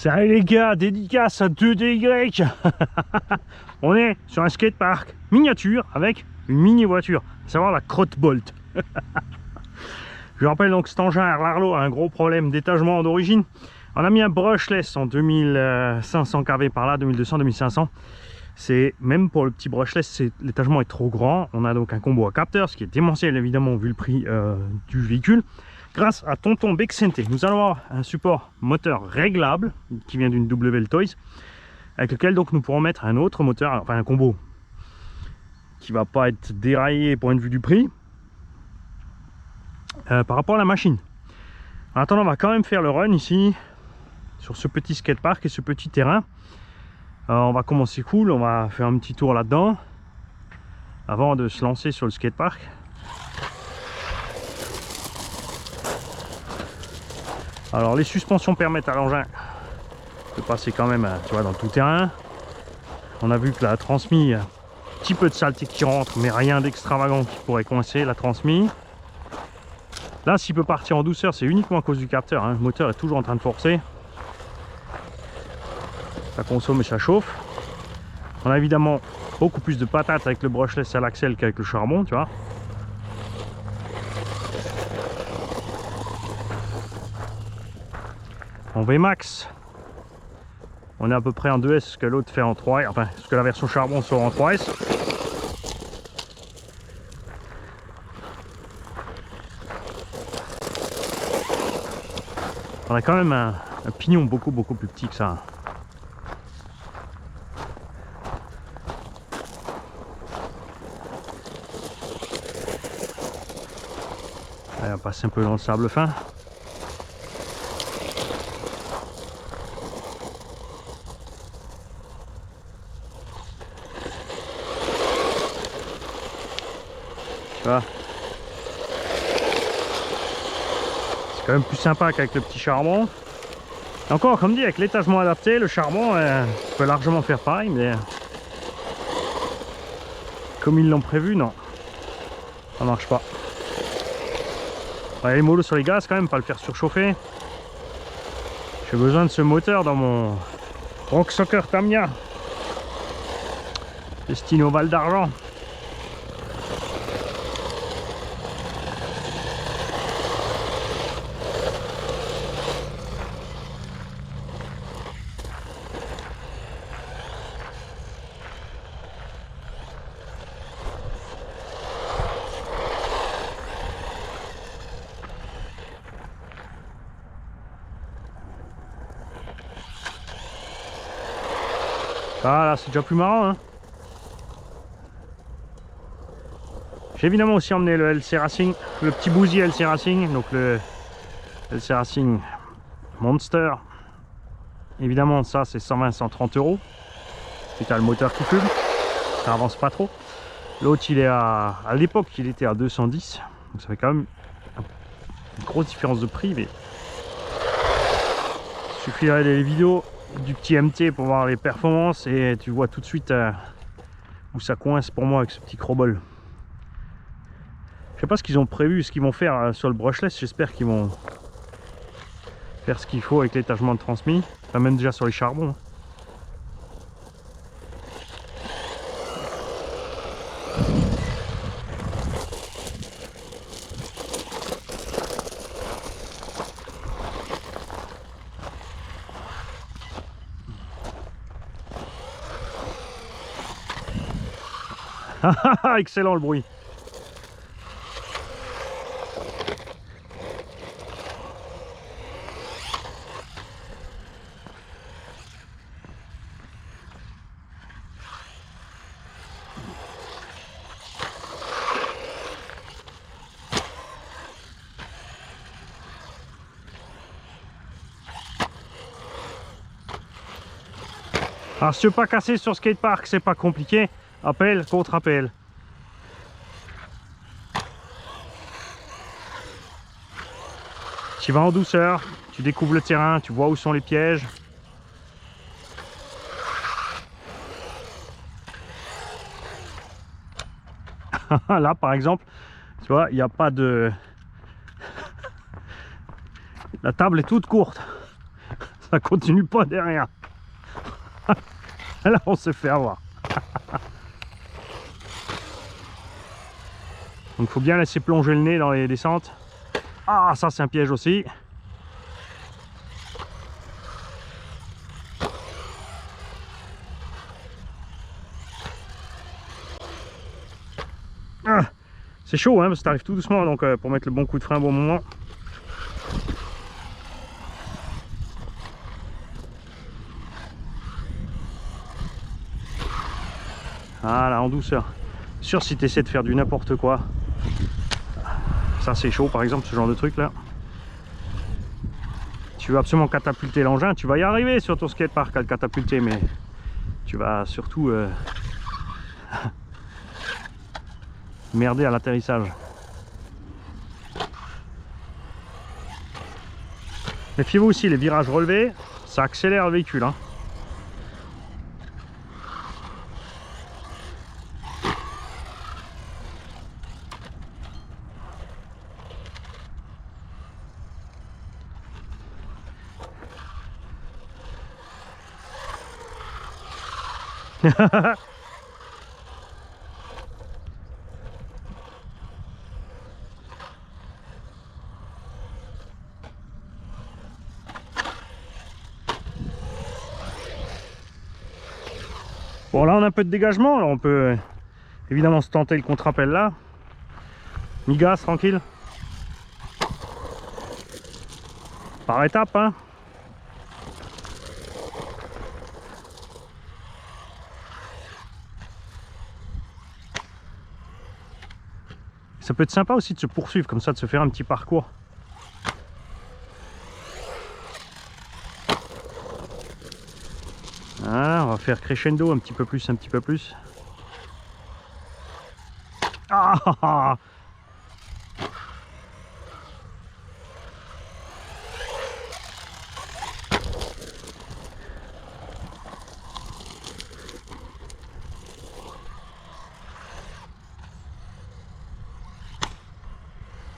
Salut les gars, dédicace à 2DY. On est sur un skatepark miniature avec une mini voiture, à savoir la Crotte Bolt. Je rappelle donc cet engin Arlarlo a un gros problème d'étagement d'origine. On a mis un brushless en 2500 kV par là, 2200, 2500. C'est même pour le petit brushless, l'étagement est trop grand. On a donc un combo à capteur, ce qui est démentiel évidemment vu le prix du véhicule. Grâce à Tonton Bexente, nous allons avoir un support moteur réglable qui vient d'une WL Toys, avec lequel donc nous pourrons mettre un autre moteur, enfin un combo qui va pas être déraillé point de vue du prix par rapport à la machine. En attendant, on va quand même faire le run ici sur ce petit skatepark et ce petit terrain. On va commencer cool, on va faire un petit tour là-dedans avant de se lancer sur le skatepark. Alors les suspensions permettent à l'engin de passer quand même, tu vois, dans tout terrain. On a vu que la transmise, un petit peu de saleté qui rentre, mais rien d'extravagant qui pourrait coincer la transmise. Là, s'il peut partir en douceur, c'est uniquement à cause du capteur, hein. Le moteur est toujours en train de forcer. Ça consomme et ça chauffe. On a évidemment beaucoup plus de patates avec le brushless à l'axel qu'avec le charbon, tu vois. En Vmax, on est à peu près en 2S, ce que l'autre fait en 3S, enfin ce que la version charbon sera en 3S. On a quand même un pignon beaucoup plus petit que ça. Allez, on passe un peu dans le sable fin. C'est quand même plus sympa qu'avec le petit charbon. Et encore, comme dit, avec l'étagement adapté, le charbon peut largement faire pareil, mais comme ils l'ont prévu, non, ça marche pas. Ouais, les mollo sur les gaz, quand même, pas le faire surchauffer. J'ai besoin de ce moteur dans mon Rock Soccer Tamiya destiné au Val d'Argent. Ah là, c'est déjà plus marrant, hein. J'ai évidemment aussi emmené le LC Racing, le petit Bouzy LC Racing, donc le LC Racing Monster. Évidemment, ça c'est 120-130 €. Puis t'as le moteur qui fume, ça avance pas trop. L'autre, il est à l'époque, il était à 210, donc ça fait quand même une grosse différence de prix. Mais il suffit de regarder les vidéos du petit MT pour voir les performances et tu vois tout de suite où ça coince pour moi avec ce petit crobol. Je sais pas ce qu'ils ont prévu, ce qu'ils vont faire sur le brushless. J'espère qu'ils vont faire ce qu'il faut avec l'étagement de transmis, enfin, même déjà sur les charbons. Excellent le bruit. Alors si tu veux pas casser sur skatepark, c'est pas compliqué. Appel contre appel. Tu vas en douceur, tu découvres le terrain, tu vois où sont les pièges. Là par exemple, tu vois, il n'y a pas de... La table est toute courte. Ça continue pas derrière. Là, on se fait avoir. Donc, il faut bien laisser plonger le nez dans les descentes. Ah, ça, c'est un piège aussi. Ah, c'est chaud, hein, parce que t'arrives tout doucement, donc pour mettre le bon coup de frein au bon moment. Voilà, en douceur. Sûr, si tu essaies de faire du n'importe quoi, ça c'est chaud par exemple, ce genre de truc là. Tu veux absolument catapulter l'engin, tu vas y arriver sur ton skatepark à le catapulter, mais tu vas surtout merder à l'atterrissage. Méfiez-vous aussi, les virages relevés, ça accélère le véhicule, hein. Bon, là on a un peu de dégagement, alors on peut évidemment se tenter le contre-appel là. Mi-gaz, tranquille. Par étapes, hein. Ça peut être sympa aussi de se poursuivre comme ça, de se faire un petit parcours. Voilà, on va faire crescendo un petit peu plus, un petit peu plus. Ah,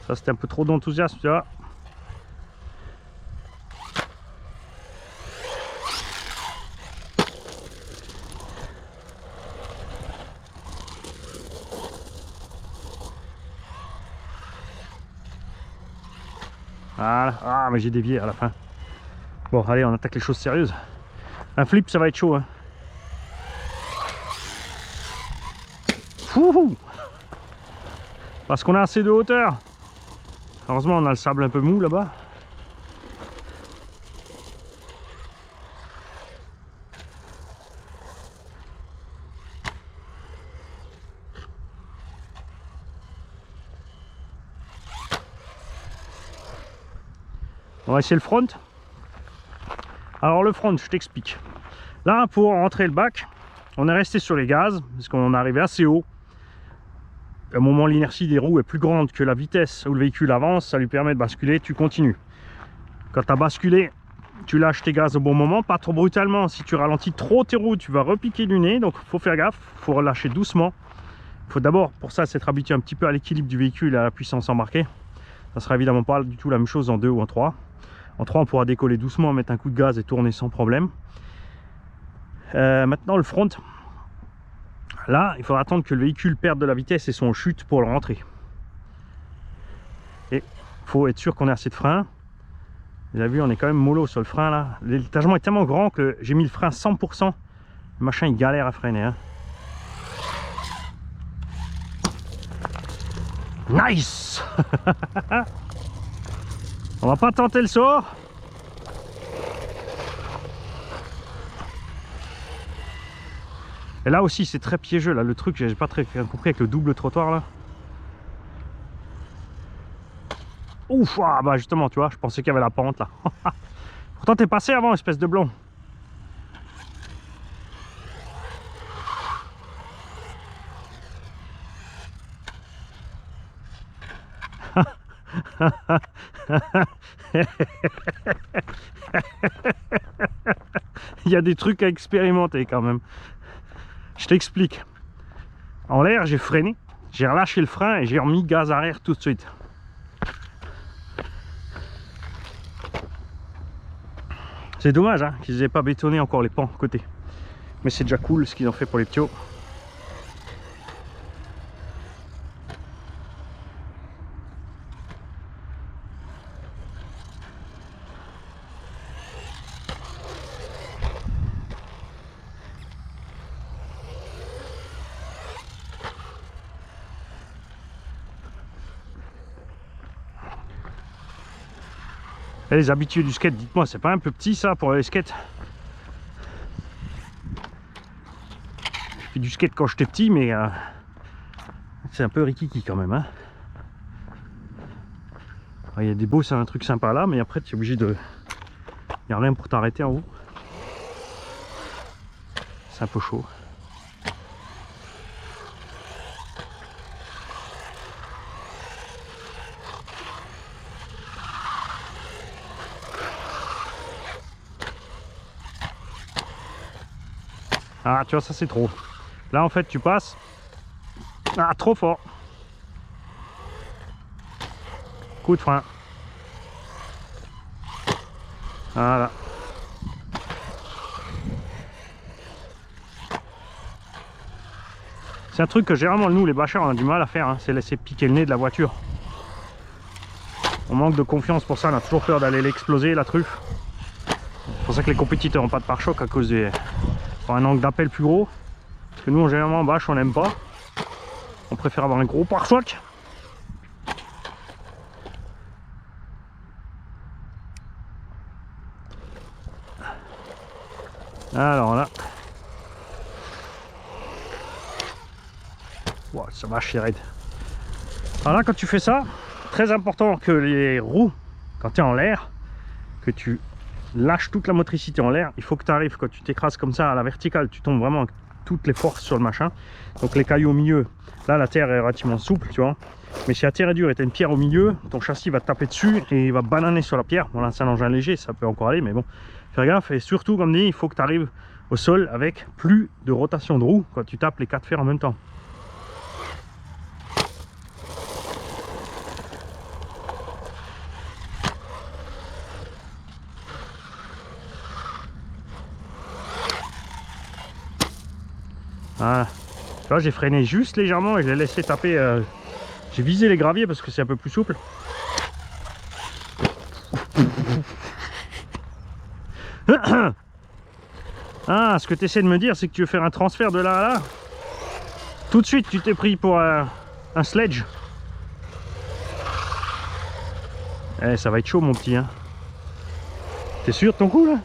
ça c'était un peu trop d'enthousiasme, tu vois. Voilà. Ah, mais j'ai dévié à la fin. Bon, allez, on attaque les choses sérieuses. Un flip, ça va être chaud, hein. Fouhou! Parce qu'on a assez de hauteur. Heureusement, on a le sable un peu mou là-bas. On va essayer le front. Alors le front, je t'explique. Là, pour rentrer le bac, on est resté sur les gaz, parce qu'on est arrivé assez haut. À un moment, l'inertie des roues est plus grande que la vitesse où le véhicule avance, ça lui permet de basculer, tu continues. Quand tu as basculé, tu lâches tes gaz au bon moment, pas trop brutalement. Si tu ralentis trop tes roues, tu vas repiquer du nez, donc il faut faire gaffe, il faut relâcher doucement. Il faut d'abord, pour ça, s'être habitué un petit peu à l'équilibre du véhicule et à la puissance embarquée. Ça sera évidemment pas du tout la même chose en 2 ou en 3. En 3, on pourra décoller doucement, mettre un coup de gaz et tourner sans problème. Maintenant, le front. Là, il faudra attendre que le véhicule perde de la vitesse et son chute pour le rentrer. Et il faut être sûr qu'on ait assez de frein. Vous avez vu, on est quand même mollo sur le frein là. L'étagement est tellement grand que j'ai mis le frein 100%. Le machin, il galère à freiner, hein. Nice. On va pas tenter le sort. Et là aussi c'est très piégeux là, le truc, j'ai pas très compris avec le double trottoir là. Ouf, ah bah justement, tu vois, je pensais qu'il y avait la pente là. Pourtant t'es passé avant, espèce de blond. Il y a des trucs à expérimenter quand même. Je t'explique. En l'air, j'ai freiné, j'ai relâché le frein et j'ai remis gaz arrière tout de suite. C'est dommage hein, qu'ils n'aient pas bétonné encore les pans côté. Mais c'est déjà cool ce qu'ils ont fait pour les tuyaux. Et les habitués du skate, dites-moi, c'est pas un peu petit ça pour les skates? J'ai fait du skate quand j'étais petit, mais c'est un peu rikiki quand même. Hein. Il y a des beaux, c'est un truc sympa là, mais après tu es obligé de... Il n'y a rien pour t'arrêter en haut. C'est un peu chaud. Ah, tu vois, ça c'est trop. Là, en fait, tu passes. Ah, trop fort. Coup de frein. Voilà. C'est un truc que généralement, nous, les bâcheurs, on a du mal à faire. Hein, c'est laisser piquer le nez de la voiture. On manque de confiance pour ça. On a toujours peur d'aller l'exploser, la truffe. C'est pour ça que les compétiteurs n'ont pas de pare-choc à cause de un angle d'appel plus gros. Parce que nous, généralement, en bâche, on n'aime pas. On préfère avoir un gros pare-choc. Alors là. Wow, ça va chier raide. Alors là, quand tu fais ça, très important que les roues, quand tu es en l'air, que tu lâches toute la motricité en l'air. Il faut que tu arrives, quand tu t'écrases comme ça à la verticale, tu tombes vraiment avec toutes les forces sur le machin. Donc les cailloux au milieu, là la terre est relativement souple, tu vois. Mais si la terre est dure et tu as une pierre au milieu, ton châssis va te taper dessus et il va bananer sur la pierre. Voilà, c'est un engin léger, ça peut encore aller, mais bon, faire gaffe. Et surtout, comme dit, il faut que tu arrives au sol avec plus de rotation de roue quand tu tapes les 4 fers en même temps. Voilà. Tu vois, j'ai freiné juste légèrement et je l'ai laissé taper. J'ai visé les graviers parce que c'est un peu plus souple. Ah, ce que tu essaies de me dire, c'est que tu veux faire un transfert de là à là. Tout de suite, tu t'es pris pour un sledge. Eh, ça va être chaud, mon petit. Hein. T'es sûr de ton coup, là?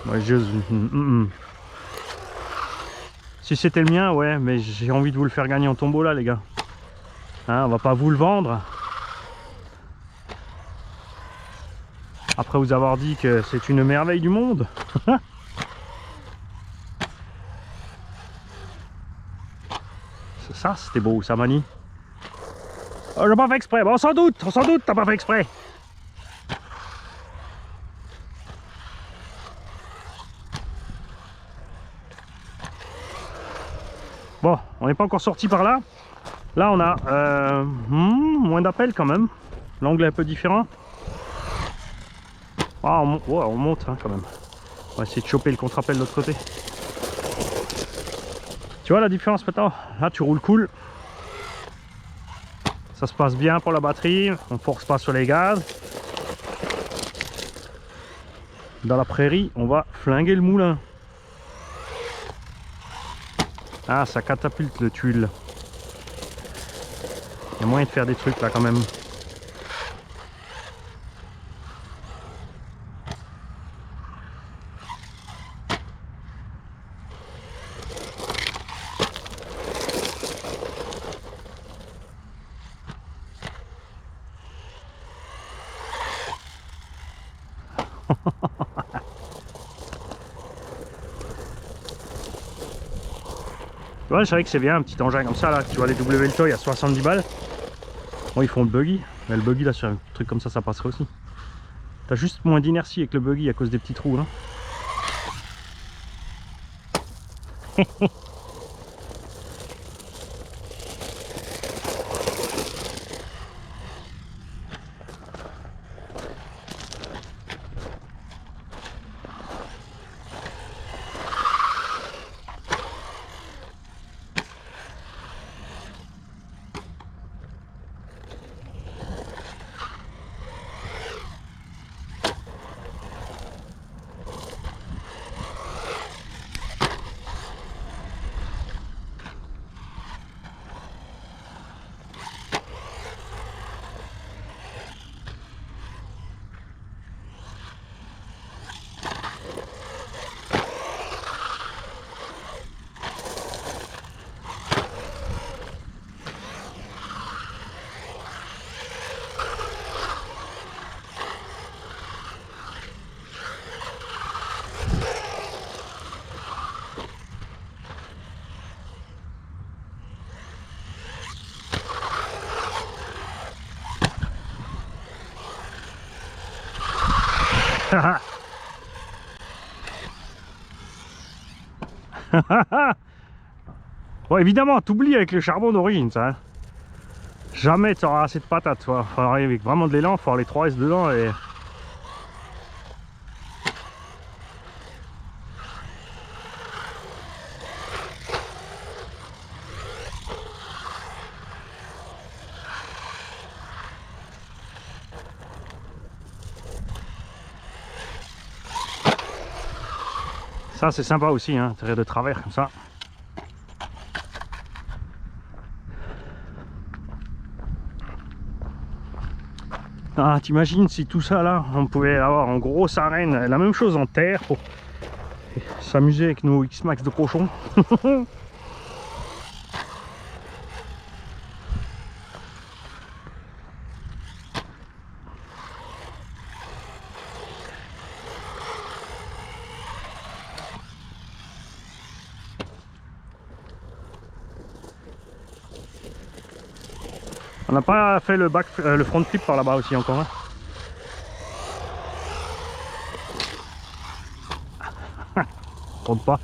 Ouais, Si c'était le mien, ouais, mais j'ai envie de vous le faire gagner en tombeau, là, les gars. Hein, on va pas vous le vendre. Après vous avoir dit que c'est une merveille du monde. Ça, c'était beau, ça, Mani. Oh, j'ai pas fait exprès. Bon, on s'en doute, t'as pas fait exprès. Bon, on n'est pas encore sorti par là. Là, on a moins d'appel quand même. L'angle est un peu différent. Ah, on monte hein, quand même. On va essayer de choper le contre-appel de l'autre côté. Tu vois la différence maintenant? Là, tu roules cool. Ça se passe bien pour la batterie. On force pas sur les gaz. Dans la prairie, on va flinguer le moulin. Ah, ça catapulte le tuile. Il y a moyen de faire des trucs là quand même. Ouais, c'est vrai que c'est bien un petit engin comme ça là. Tu vois les W-Toy à 70 balles. Bon, ils font le buggy, mais le buggy là sur un truc comme ça passerait aussi. T'as juste moins d'inertie avec le buggy à cause des petits trous là. Bon, évidemment, t'oublies avec le charbon d'origine, ça. Hein. Jamais tu auras assez de patates, tu vois. Faut arriver avec vraiment de l'élan, faut avoir les 3S dedans et... Ça c'est sympa aussi, hein, tirer de travers comme ça. Ah, t'imagines si tout ça là, on pouvait avoir en grosse arène, la même chose en terre pour s'amuser avec nos X-Max de cochon. On n'a pas fait le front flip par là-bas aussi encore. Hein. Compte pas.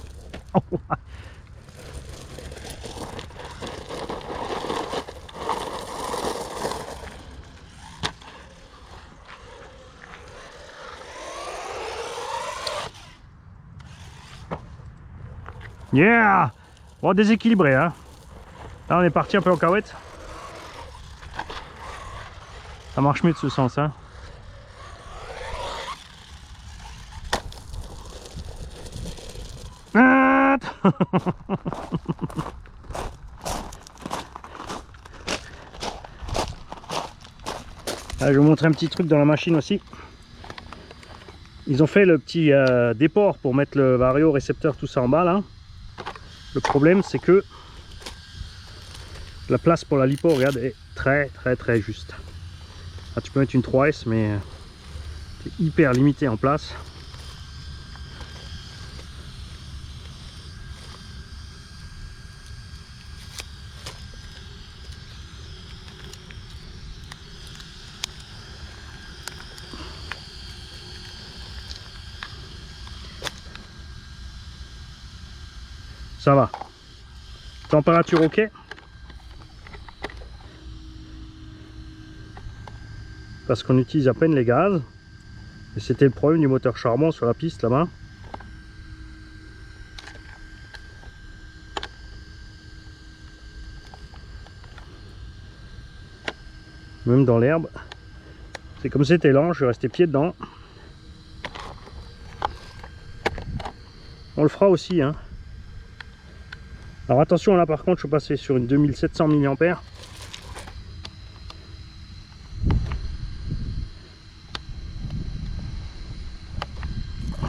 Yeah! Bon, déséquilibré, hein. Là, on est parti un peu en cahuète. Ça marche mieux de ce sens, hein. Là, je vais vous montrer un petit truc dans la machine aussi. Ils ont fait le petit déport pour mettre le vario, récepteur, tout ça en bas là. Le problème c'est que la place pour la lipo, regarde, est très juste. Là, tu peux mettre une 3S mais c'est hyper limité en place. Ça va. Température ok. Parce qu'on utilise à peine les gaz. Et c'était le problème du moteur charbon sur la piste là-bas. Même dans l'herbe. C'est comme c'était lent, je vais rester pied dedans. On le fera aussi, hein. Alors attention là par contre, je suis passé sur une 2700 mAh.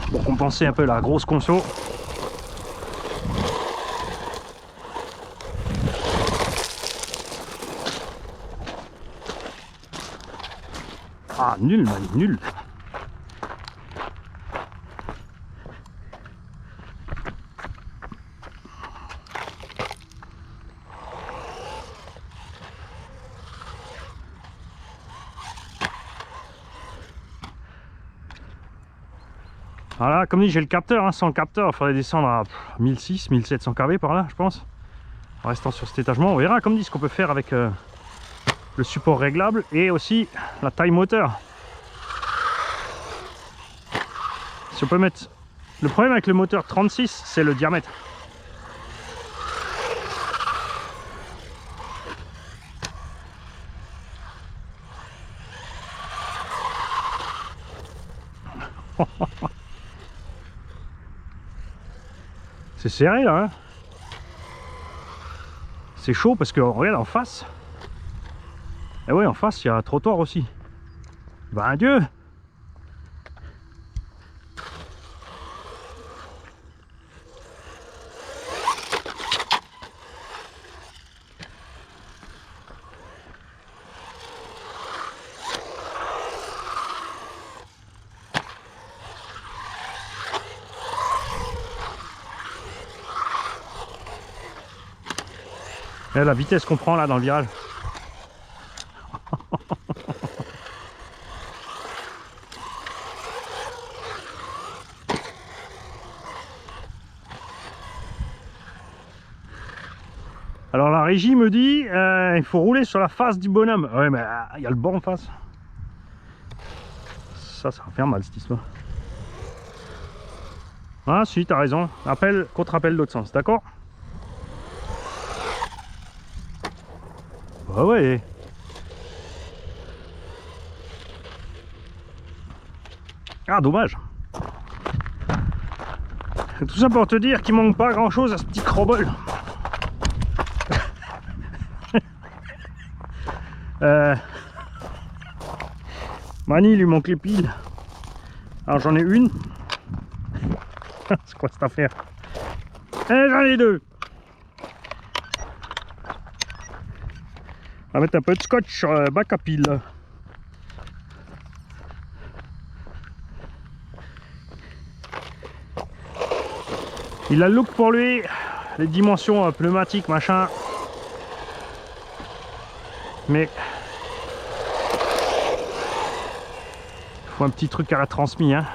Pour compenser un peu la grosse conso. Ah nul man, nul. Voilà, comme dit, j'ai le capteur, hein. Sans le capteur, il faudrait descendre à 1600, 1700 kV par là, je pense. En restant sur cet étagement, on verra, comme dit, ce qu'on peut faire avec le support réglable et aussi la taille moteur. Si on peut mettre... Le problème avec le moteur 36, c'est le diamètre. C'est serré là, hein. C'est chaud parce que regarde en face. Et ouais, en face il y a un trottoir aussi. Ben Dieu. Et la vitesse qu'on prend là dans le virage. Alors la régie me dit il faut rouler sur la face du bonhomme. Ouais, mais il y a le banc en face. Ça va faire mal cette histoire. Ah si, t'as raison. Appel, contre-appel l'autre sens, d'accord? Bah ouais. Ah dommage. Tout ça pour te dire qu'il manque pas grand chose à ce petit crobble. Mani, il lui manque les piles. Alors j'en ai une. C'est quoi cette affaire? Et j'en ai deux. On va mettre un peu de scotch sur le bac à piles. Il a le look pour lui, les dimensions pneumatiques, machin. Mais il faut un petit truc à la transmis, hein.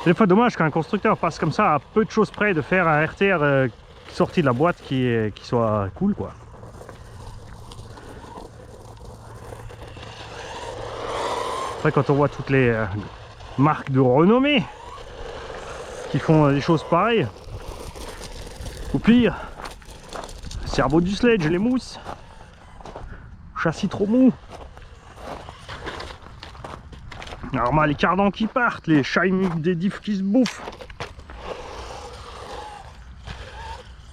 C'est des fois dommage qu'un constructeur passe comme ça à peu de choses près de faire un RTR sorti de la boîte qui soit cool, quoi. Après, quand on voit toutes les marques de renommée qui font des choses pareilles, ou pire, cerveau du sledge, les mousses, châssis trop mou. Alors les cardans qui partent, les shiny des diffs qui se bouffent,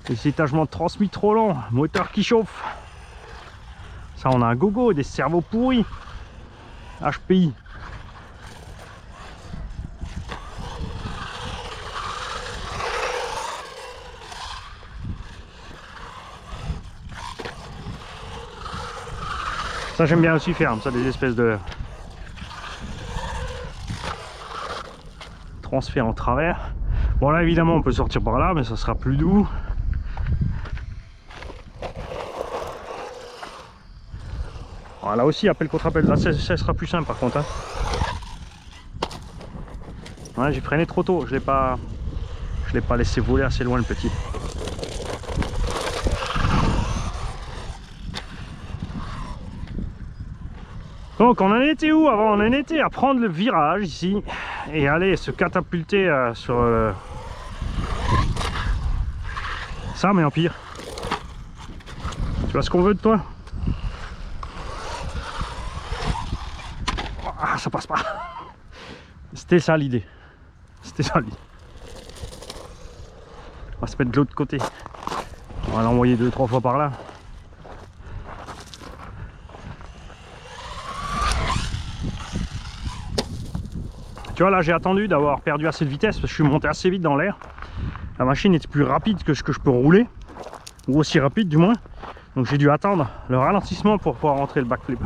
les étagements de transmis trop longs, moteur qui chauffe. Ça, on a un gogo, des cerveaux pourris. HPI. Ça, j'aime bien aussi faire, ça, des espèces de transfert en travers. Bon, là évidemment on peut sortir par là, mais ça sera plus doux. Voilà, là aussi appel contre appel, là ça sera plus simple par contre, hein. Ouais, j'ai freiné trop tôt, je l'ai pas laissé voler assez loin le petit. Donc on en était où avant? On en était à prendre le virage ici et aller se catapulter sur ça, mais en pire. Tu vois ce qu'on veut de toi? Ah, ça passe pas. C'était ça l'idée. C'était ça l'idée. On va se mettre de l'autre côté. On va l'envoyer 2-3 fois par là. Tu vois, là j'ai attendu d'avoir perdu assez de vitesse parce que je suis monté assez vite dans l'air. La machine était plus rapide que ce que je peux rouler, ou aussi rapide du moins. Donc j'ai dû attendre le ralentissement pour pouvoir rentrer le backflip.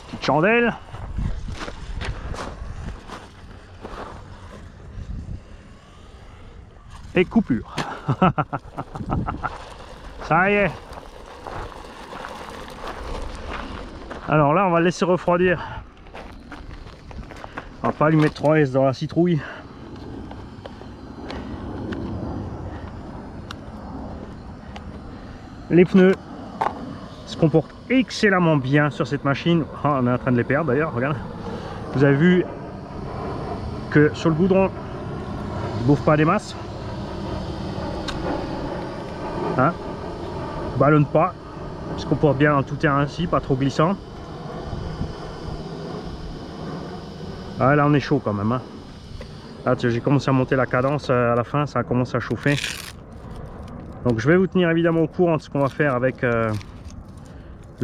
Petite chandelle. Et coupure. Ça y est. Alors là on va le laisser refroidir. On va pas lui mettre 3S dans la citrouille. Les pneus se comportent excellemment bien sur cette machine. Oh, on est en train de les perdre d'ailleurs, regarde. Vous avez vu que sur le goudron ils ne bouffent pas des masses, hein, ballonne pas, il se comporte bien dans tout terrain ainsi, pas trop glissant. Ah, là on est chaud quand même, hein. Là j'ai commencé à monter la cadence à la fin, ça a commencé à chauffer. Donc je vais vous tenir évidemment au courant de ce qu'on va faire avec le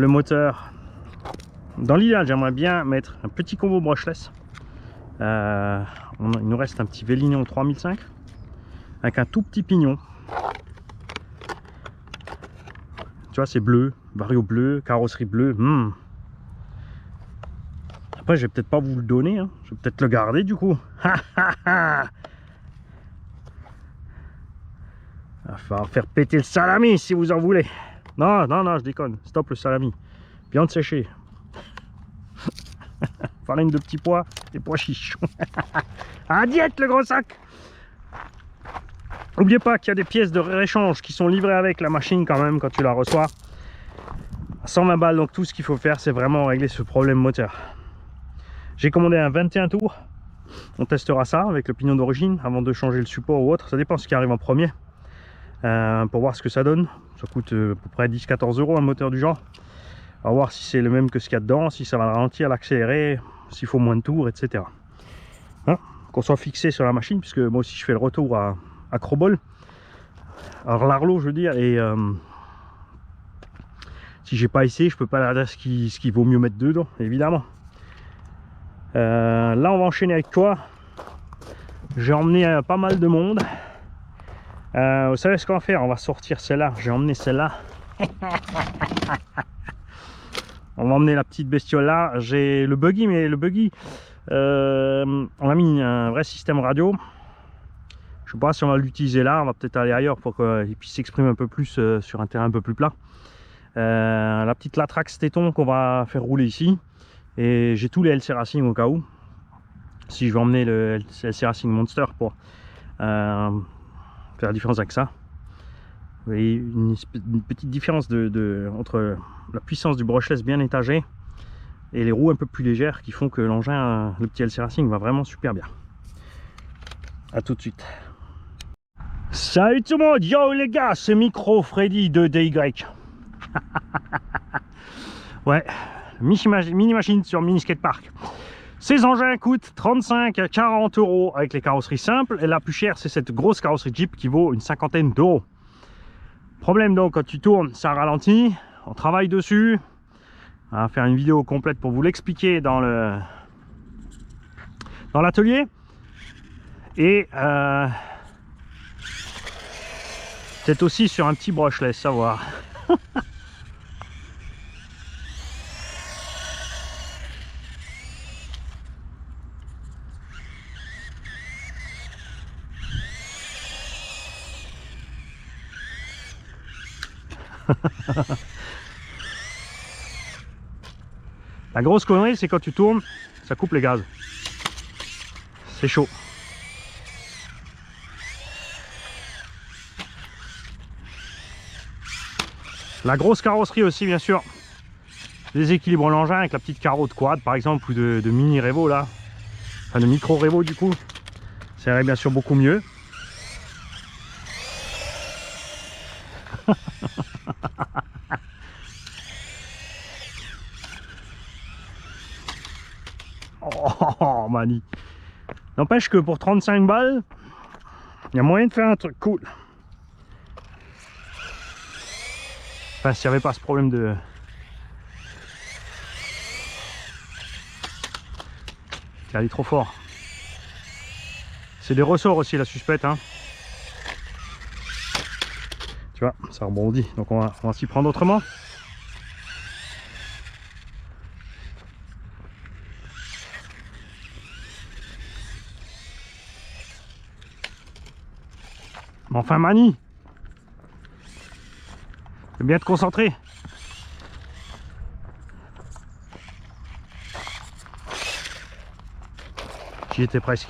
moteur. Dans l'idéal j'aimerais bien mettre un petit combo brushless. Il nous reste un petit Vélignon 3005 avec un tout petit pignon. Tu vois, c'est bleu, Vario bleu, carrosserie bleue. Après, je vais peut-être pas vous le donner, hein. Je vais peut-être le garder du coup. Il va falloir faire péter le salami si vous en voulez. Non, non, non, je déconne. Stop le salami. Viande séchée. Farine de petits pois et pois chiches. À diète le gros sac. N'oubliez pas qu'il y a des pièces de rééchange qui sont livrées avec la machine quand même quand tu la reçois. À 120 balles, donc tout ce qu'il faut faire c'est vraiment régler ce problème moteur. J'ai commandé un 21 tours. On testera ça avec le pignon d'origine avant de changer le support ou autre. Ça dépend ce qui arrive en premier. Pour voir ce que ça donne. Ça coûte à peu près 10-14 € un moteur du genre. On va voir si c'est le même que ce qu'il y a dedans, si ça va le ralentir, l'accélérer, s'il faut moins de tours, etc. Hein, qu'on soit fixé sur la machine, puisque moi aussi je fais le retour à Crobol. Alors l'Arlo je veux dire, et si j'ai pas essayé, je peux pas dire ce qu'il vaut mieux mettre dedans, évidemment. Là on va enchaîner avec toi. J'ai emmené pas mal de monde. Vous savez ce qu'on va faire? On va sortir celle-là. J'ai emmené celle-là. On va emmener la petite bestiole là. J'ai le buggy, mais le buggy, on a mis un vrai système radio. Je sais pas si on va l'utiliser là. On va peut-être aller ailleurs pour qu'il puisse s'exprimer un peu plus sur un terrain un peu plus plat. La petite Latrax téton qu'on va faire rouler ici. Et j'ai tous les LC Racing au cas où. Si je vais emmener le LC Racing Monster pour faire la différence avec ça. Vous voyez une petite différence entre la puissance du brushless bien étagé et les roues un peu plus légères qui font que l'engin, le petit LC Racing, va vraiment super bien. A tout de suite. Salut tout le monde, yo les gars, c'est Micro Freddy de DY. Ouais, mini machine sur mini skatepark. Ces engins coûtent 35 à 40 € avec les carrosseries simples, et la plus chère c'est cette grosse carrosserie Jeep qui vaut une cinquantaine d'euros. Problème donc, quand tu tournes ça ralentit, on travaille dessus. On va faire une vidéo complète pour vous l'expliquer dans l'atelier. Et peut-être aussi sur un petit brushless, savoir. La grosse connerie c'est quand tu tournes ça coupe les gaz, c'est chaud. La grosse carrosserie aussi bien sûr déséquilibre l'engin avec la petite carreau de quad par exemple, ou de mini Revo là, enfin de micro Revo du coup, ça irait bien sûr beaucoup mieux. Oh mani. N'empêche que pour 35 balles, il y a moyen de faire un truc cool. Enfin, s'il n'y avait pas ce problème de... Elle est trop fort. C'est des ressorts aussi la suspecte, hein. Tu vois, ça rebondit. Donc on va s'y prendre autrement. Mais enfin mani, faut bien te concentrer. J'y étais presque.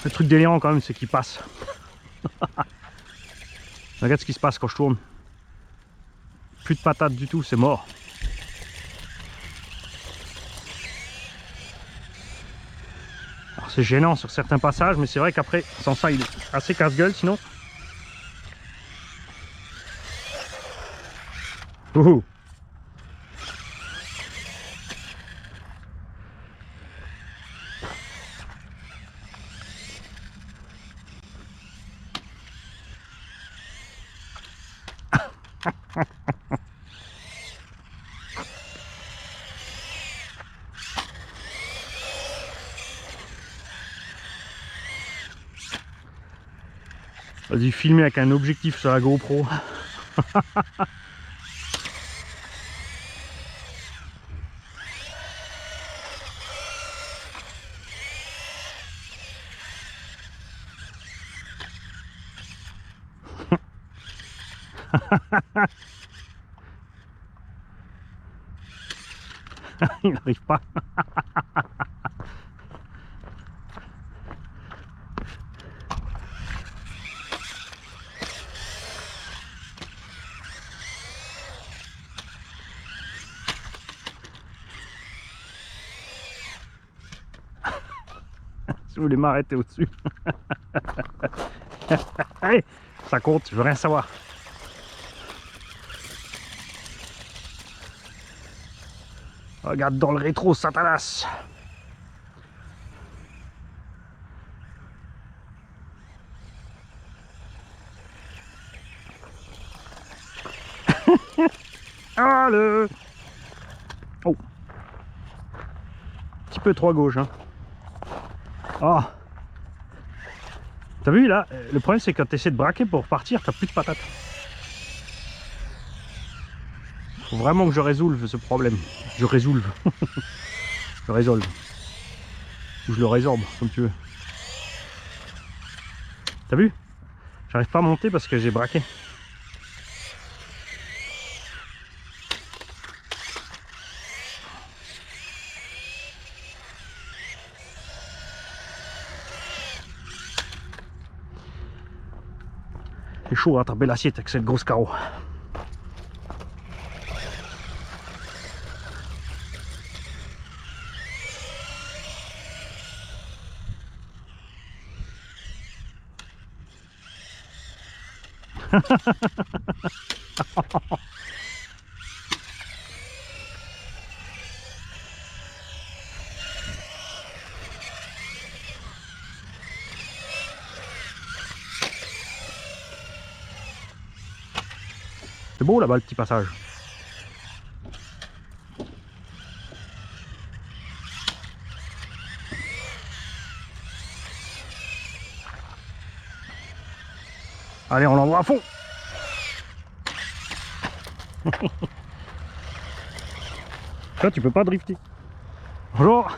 Le truc délirant quand même c'est qu'il passe. Regarde ce qui se passe quand je tourne. Plus de patates du tout, c'est mort. C'est gênant sur certains passages, mais c'est vrai qu'après, sans ça, il est assez casse-gueule sinon. Ouhou. Vas-y, filmer avec un objectif sur la GoPro. Il n'arrive pas. Si vous voulez m'arrêter au-dessus. Allez, ça compte, je veux rien savoir. Regarde dans le rétro, Satanas. Ah le... Oh. Un petit peu trop à gauche, hein. Oh. T'as vu là, le problème c'est que quand tu essaies de braquer pour partir, t'as plus de patates. Faut vraiment que je résolve ce problème. Je résolve. Je résolve. Ou je le résorbe, comme tu veux. T'as vu? J'arrive pas à monter parce que j'ai braqué. C'est chaud à attraper l'assiette avec cette grosse carreau. C'est beau là-bas le petit passage. Allez, on l'envoie à fond. Là, tu peux pas drifter. Bonjour.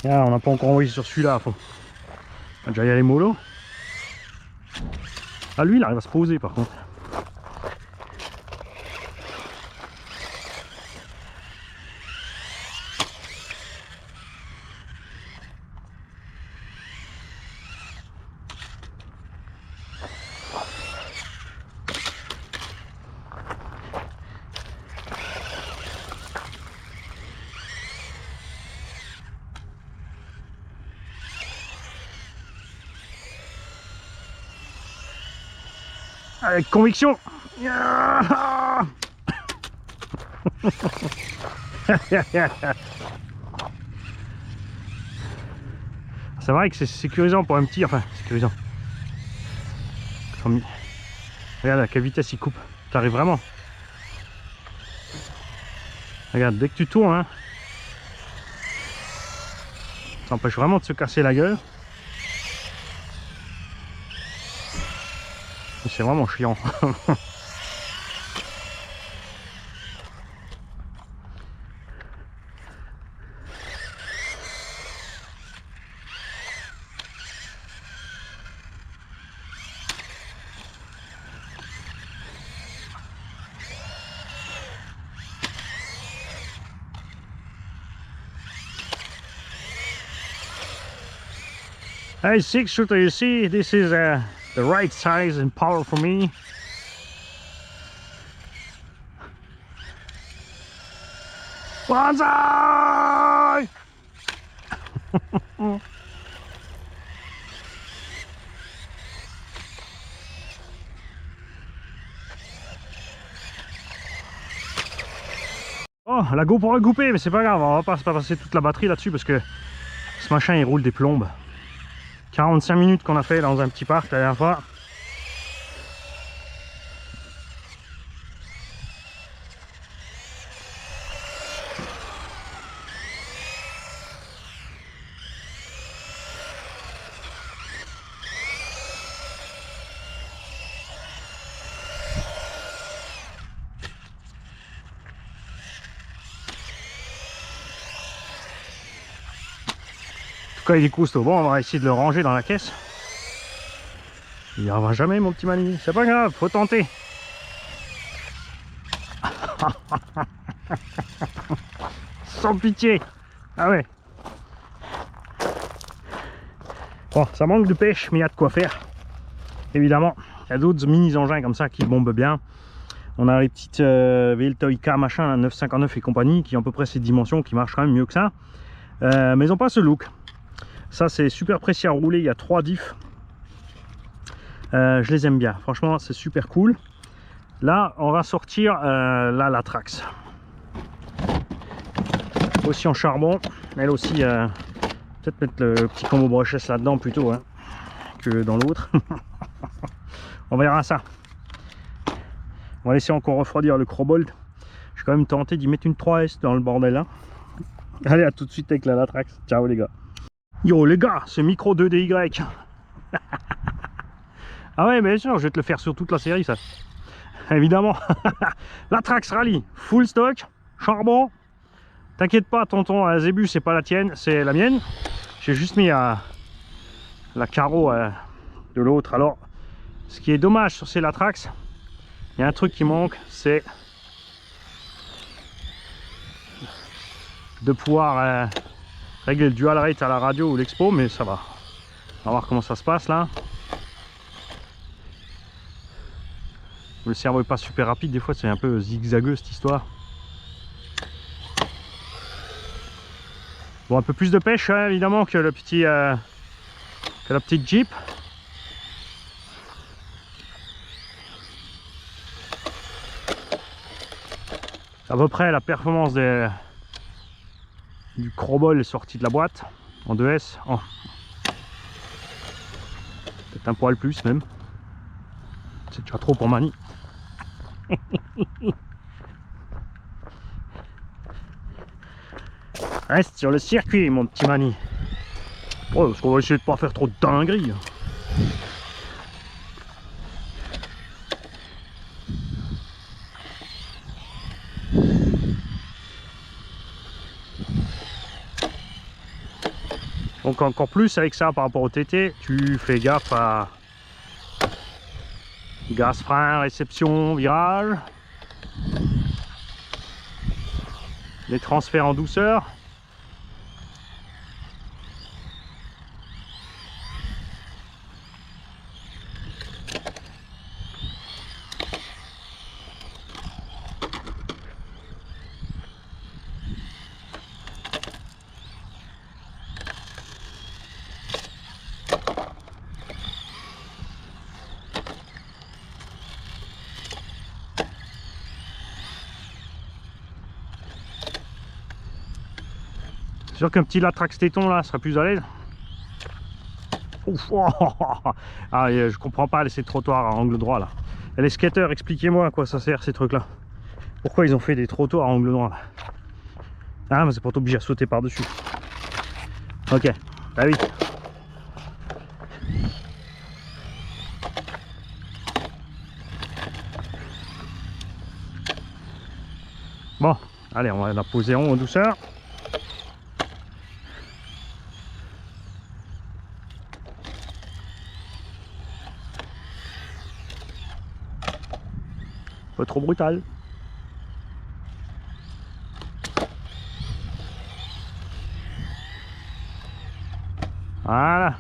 Ah, on n'a pas encore envoyé sur celui-là à fond. On va déjà y aller mollo. Ah, lui il arrive à se poser par contre. Avec conviction. C'est vrai que c'est sécurisant pour un petit, enfin sécurisant. Regarde à quelle vitesse il coupe. T'arrives vraiment. Regarde, dès que tu tournes, hein, ça empêche vraiment de se casser la gueule. C'est vraiment chiant. Hey, 6-shooter, you see, this is the right size and power for me. Banzai! Oh, la GoPro a coupé, mais c'est pas grave, on va pas passer toute la batterie là-dessus parce que ce machin il roule des plombes. 45 minutes qu'on a fait dans un petit parc la dernière fois. En tout cas il est costaud. Bon, on va essayer de le ranger dans la caisse. Il n'y arrivera jamais mon petit Mani. C'est pas grave, faut tenter. Sans pitié. Ah ouais. Bon, ça manque de pêche, mais il y a de quoi faire. Évidemment, il y a d'autres mini engins comme ça qui bombent bien. On a les petites VLTOIK machin 959 et compagnie qui ont à peu près ces dimensions, qui marchent quand même mieux que ça. Mais ils n'ont pas ce look. Ça c'est super précis à rouler, il y a 3 diffs. Je les aime bien, franchement c'est super cool. Là on va sortir la Latrax. Aussi en charbon, elle aussi peut-être mettre le petit combo brochesse là-dedans plutôt hein, que dans l'autre. On verra ça. On va laisser encore refroidir le Crobolt. Je vais quand même tenter d'y mettre une 3S dans le bordel là. Allez, à tout de suite avec la Latrax. Ciao les gars. Yo les gars, ce micro 2DY. Ah ouais, bien sûr, je vais te le faire sur toute la série ça. Évidemment. Latrax Rally, full stock, charbon. T'inquiète pas tonton, Zébu c'est pas la tienne, c'est la mienne. J'ai juste mis la carreau de l'autre. Alors, ce qui est dommage sur ces Latrax, il y a un truc qui manque, c'est de pouvoir régler le dual rate à la radio ou l'expo, mais ça va. On va voir comment ça se passe là. Le cerveau est pas super rapide, des fois c'est un peu zigzagueux cette histoire. Bon, un peu plus de pêche hein, évidemment que le petit que la petite Jeep. À peu près la performance du Crobol sorti de la boîte en 2S. Oh. Peut-être un poil plus même. C'est déjà trop pour Mani. Reste sur le circuit mon petit Mani. Oh, parce qu'on va essayer de pas faire trop de dingueries. Donc encore plus avec ça par rapport au TT, tu fais gaffe à gaz, frein, réception, virage, les transferts en douceur. C'est sûr qu'un petit Latrax téton là serait plus à l'aise. Ouf, oh, ah, je comprends pas ces trottoirs à angle droit là. Et les skateurs, expliquez-moi à quoi ça sert ces trucs là. Pourquoi ils ont fait des trottoirs à angle droit là? Ah mais c'est pour t'obliger à sauter par dessus. Ok, bah oui. Bon, allez, on va la poser en douceur. Pas trop brutal. Voilà.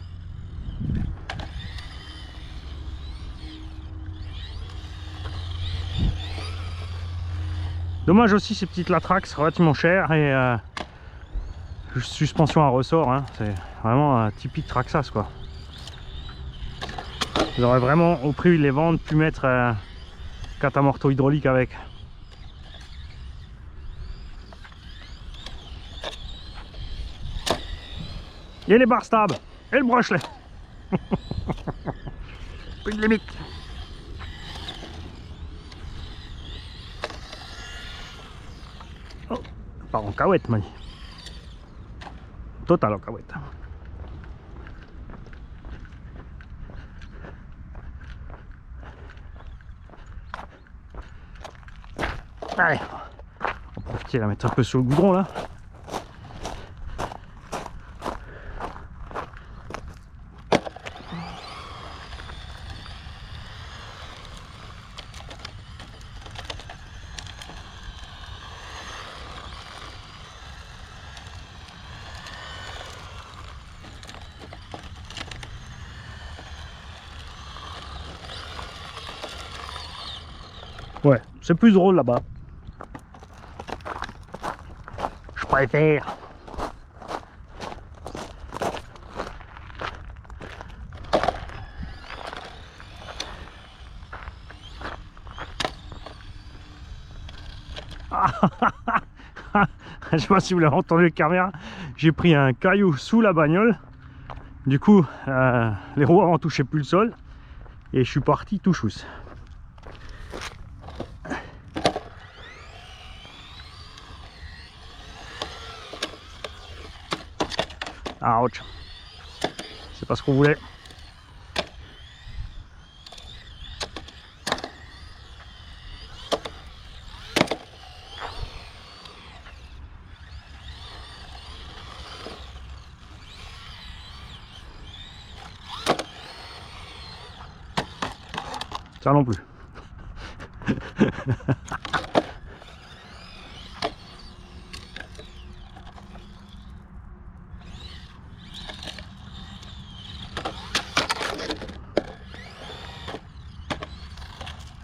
Dommage aussi ces petites Latrax relativement chères et suspension à ressort, hein. C'est vraiment un typique Traxxas quoi. Ils auraient vraiment, au prix où ils les vendent, pu mettre catamorto hydraulique avec. Et les bar stab et le bracelet. Plus de limite. Oh, part en cahuète, Mani. Total en cahuète. Allez, on va profiter de la mettre un peu sur le goudron là. Ouais, c'est plus drôle là-bas. Je préfère. Je sais pas si vous l'avez entendu le caméra, j'ai pris un caillou sous la bagnole. Du coup, les roues avant touchaient plus le sol et je suis parti tout chousse. Ouch. C'est pas ce qu'on voulait. Ça non plus.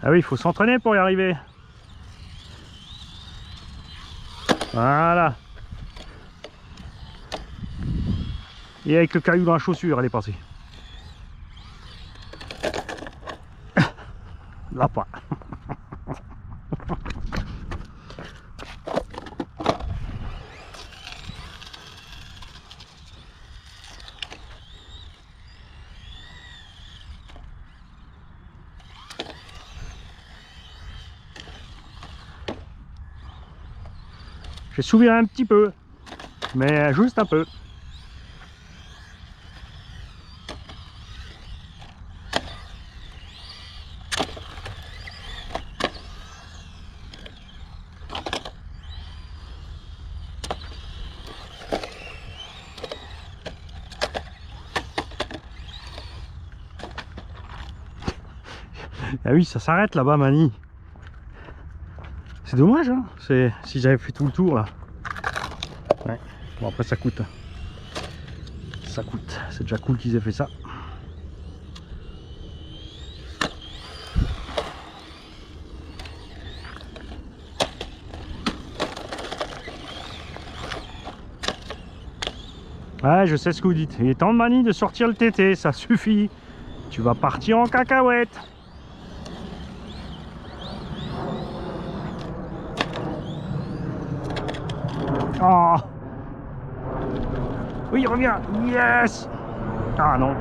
Ah oui, il faut s'entraîner pour y arriver. Voilà. Et avec le caillou dans la chaussure, elle est passée. Là pas. J'ai souffert un petit peu, mais juste un peu. Ah oui, ça s'arrête là-bas, Mani. C'est dommage, hein. C'est si j'avais fait tout le tour là. Ouais. Bon après ça coûte. Ça coûte. C'est déjà cool qu'ils aient fait ça. Ouais, je sais ce que vous dites. Il est temps de Mani de sortir le TT, ça suffit. Tu vas partir en cacahuète. Oh. Oui, reviens. Yes. Ah non.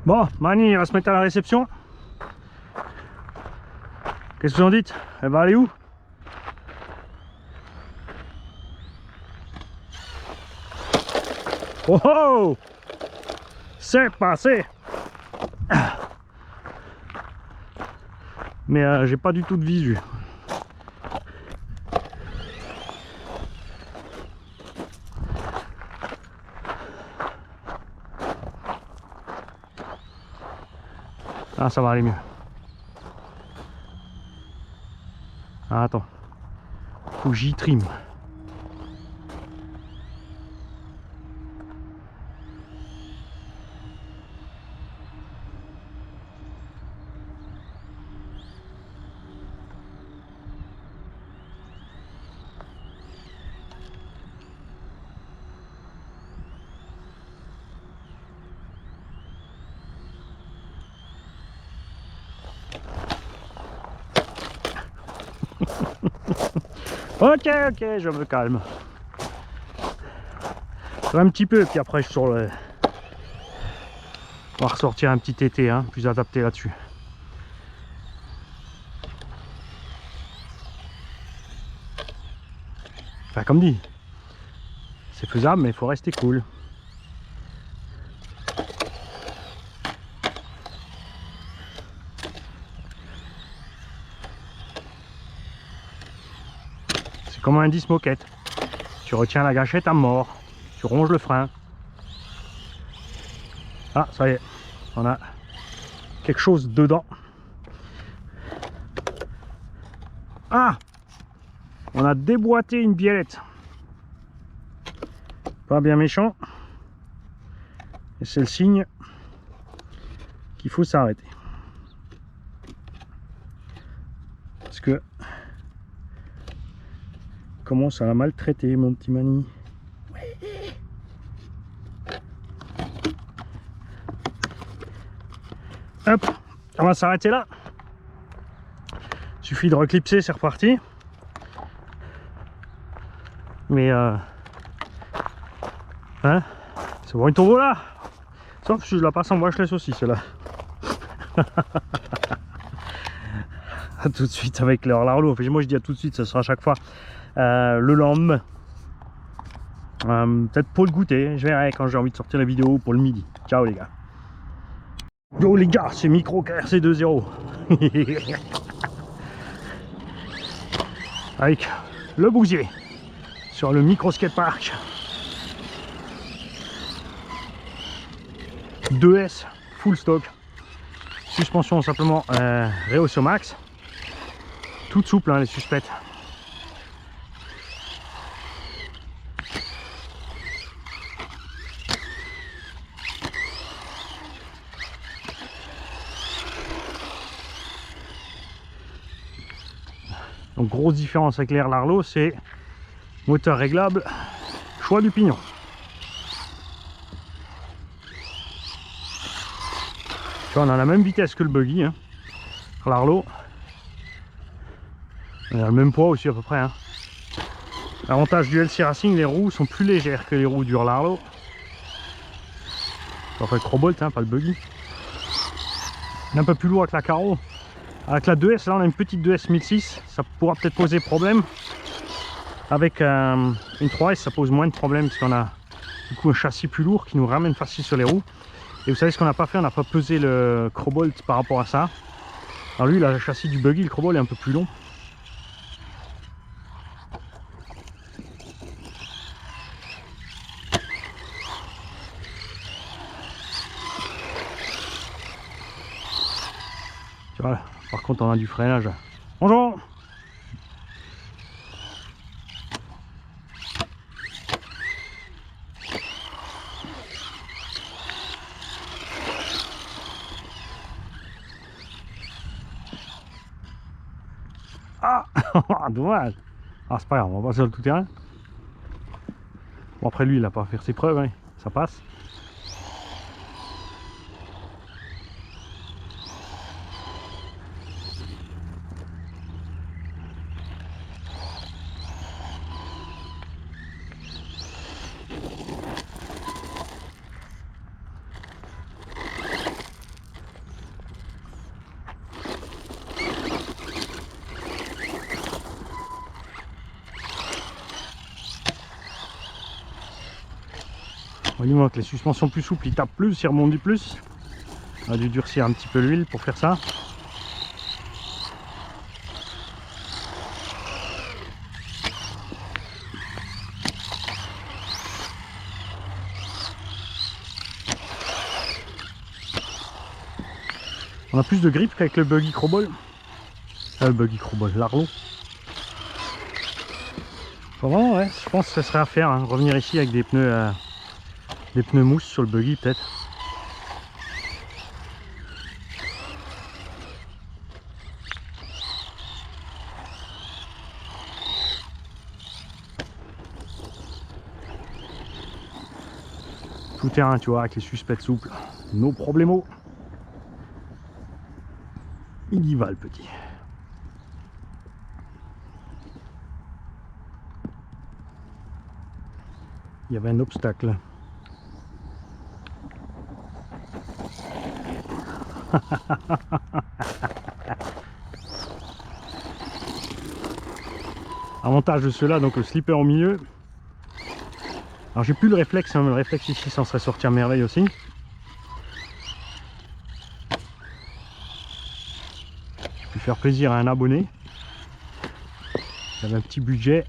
Bon, Mani, il va se mettre à la réception. Qu'est-ce que vous en dites? Elle va aller où? Oh oh! C'est passé! Mais j'ai pas du tout de visu. Ah, ça va aller mieux. Ah, attends. Faut que j'y trime. Ok, je me calme. Un petit peu, puis après je sur le... On va ressortir un petit été, hein, plus adapté là-dessus. Enfin, comme dit, c'est faisable, mais il faut rester cool. C'est comme un 10 moquette. Tu retiens la gâchette à mort, tu ronges le frein. Ah, ça y est, on a quelque chose dedans. Ah, on a déboîté une biellette. Pas bien méchant. Et c'est le signe qu'il faut s'arrêter. Parce que commence à la maltraiter, mon petit Mani. Hop, on va s'arrêter là. Suffit de reclipser, c'est reparti. Mais hein, c'est pour une turbo là. Sauf si je la passe en brushless aussi, celle-là. À tout de suite avec leur Larlo. Enfin, moi je dis à tout de suite, ça sera à chaque fois le lendemain. Peut-être pour le goûter, je verrai quand j'ai envie de sortir la vidéo pour le midi. Ciao les gars. Yo les gars, c'est Micro KRC 2.0. Avec le bousier sur le micro skatepark 2S full stock, suspension simplement rehaussée au max, toute souple hein, les suspectes. Donc grosse différence avec l'air Larlo, c'est moteur réglable, choix du pignon. Tu vois, on a la même vitesse que le buggy, hein. Larlo. On a le même poids aussi à peu près. Hein. L'avantage du LC Racing, les roues sont plus légères que les roues du Larlo. Enfin le Crobolt, hein, pas le buggy. Un peu plus lourd avec la Caro. Avec la 2S, là on a une petite 2S 1006, ça pourra peut-être poser problème. Avec une 3S, ça pose moins de problèmes parce qu'on a du coup un châssis plus lourd qui nous ramène facile sur les roues. Et vous savez ce qu'on n'a pas fait, on n'a pas pesé le Crobolt par rapport à ça. Alors lui, il a le châssis du buggy, le Crobolt est un peu plus long. Tu vois, par contre on a du freinage. Bonjour. Ah, Dommage. Ah, c'est pas grave, on va passer sur le tout-terrain. Bon, après lui, il a pas à faire ses preuves, hein. Ça passe. Voyez-moi avec les suspensions plus souples, il tape plus, il rebondit plus. On a dû durcir un petit peu l'huile pour faire ça. On a plus de grip qu'avec le buggy crowball. Le buggy crowball, l'Arlo. Vraiment, ouais, je pense que ça serait à faire, hein, revenir ici avec des pneus mousse sur le buggy peut-être. Tout terrain, tu vois, avec les suspects souples, no problemo. Il y va le petit. Il y avait un obstacle. Avantage de ceux-là, donc le slipper au milieu. Alors j'ai plus le réflexe, hein, mais le réflexe ici s'en serait sorti à merveille aussi. J'ai pu faire plaisir à un abonné. J'avais un petit budget.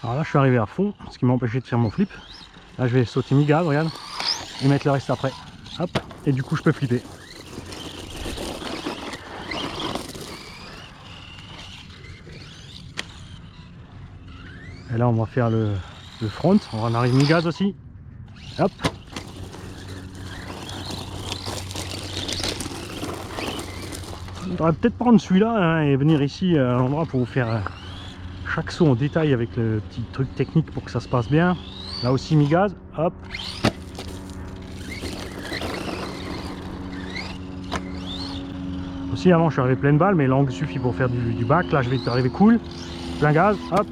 Alors là je suis arrivé à fond, ce qui m'a empêché de faire mon flip. Là je vais sauter mi-gaz, regarde, et mettre le reste après. Hop, et du coup je peux flipper. Et là on va faire le front, on arrive mi-gaz aussi. Hop. On devrait peut-être prendre celui-là, hein, et venir ici à l'endroit pour vous faire chaque saut en détail avec le petit truc technique pour que ça se passe bien. Là aussi mi-gaz, hop. Aussi avant je suis arrivé pleine balle, mais l'angle suffit pour faire du bac. Là je vais arriver cool, plein gaz, hop.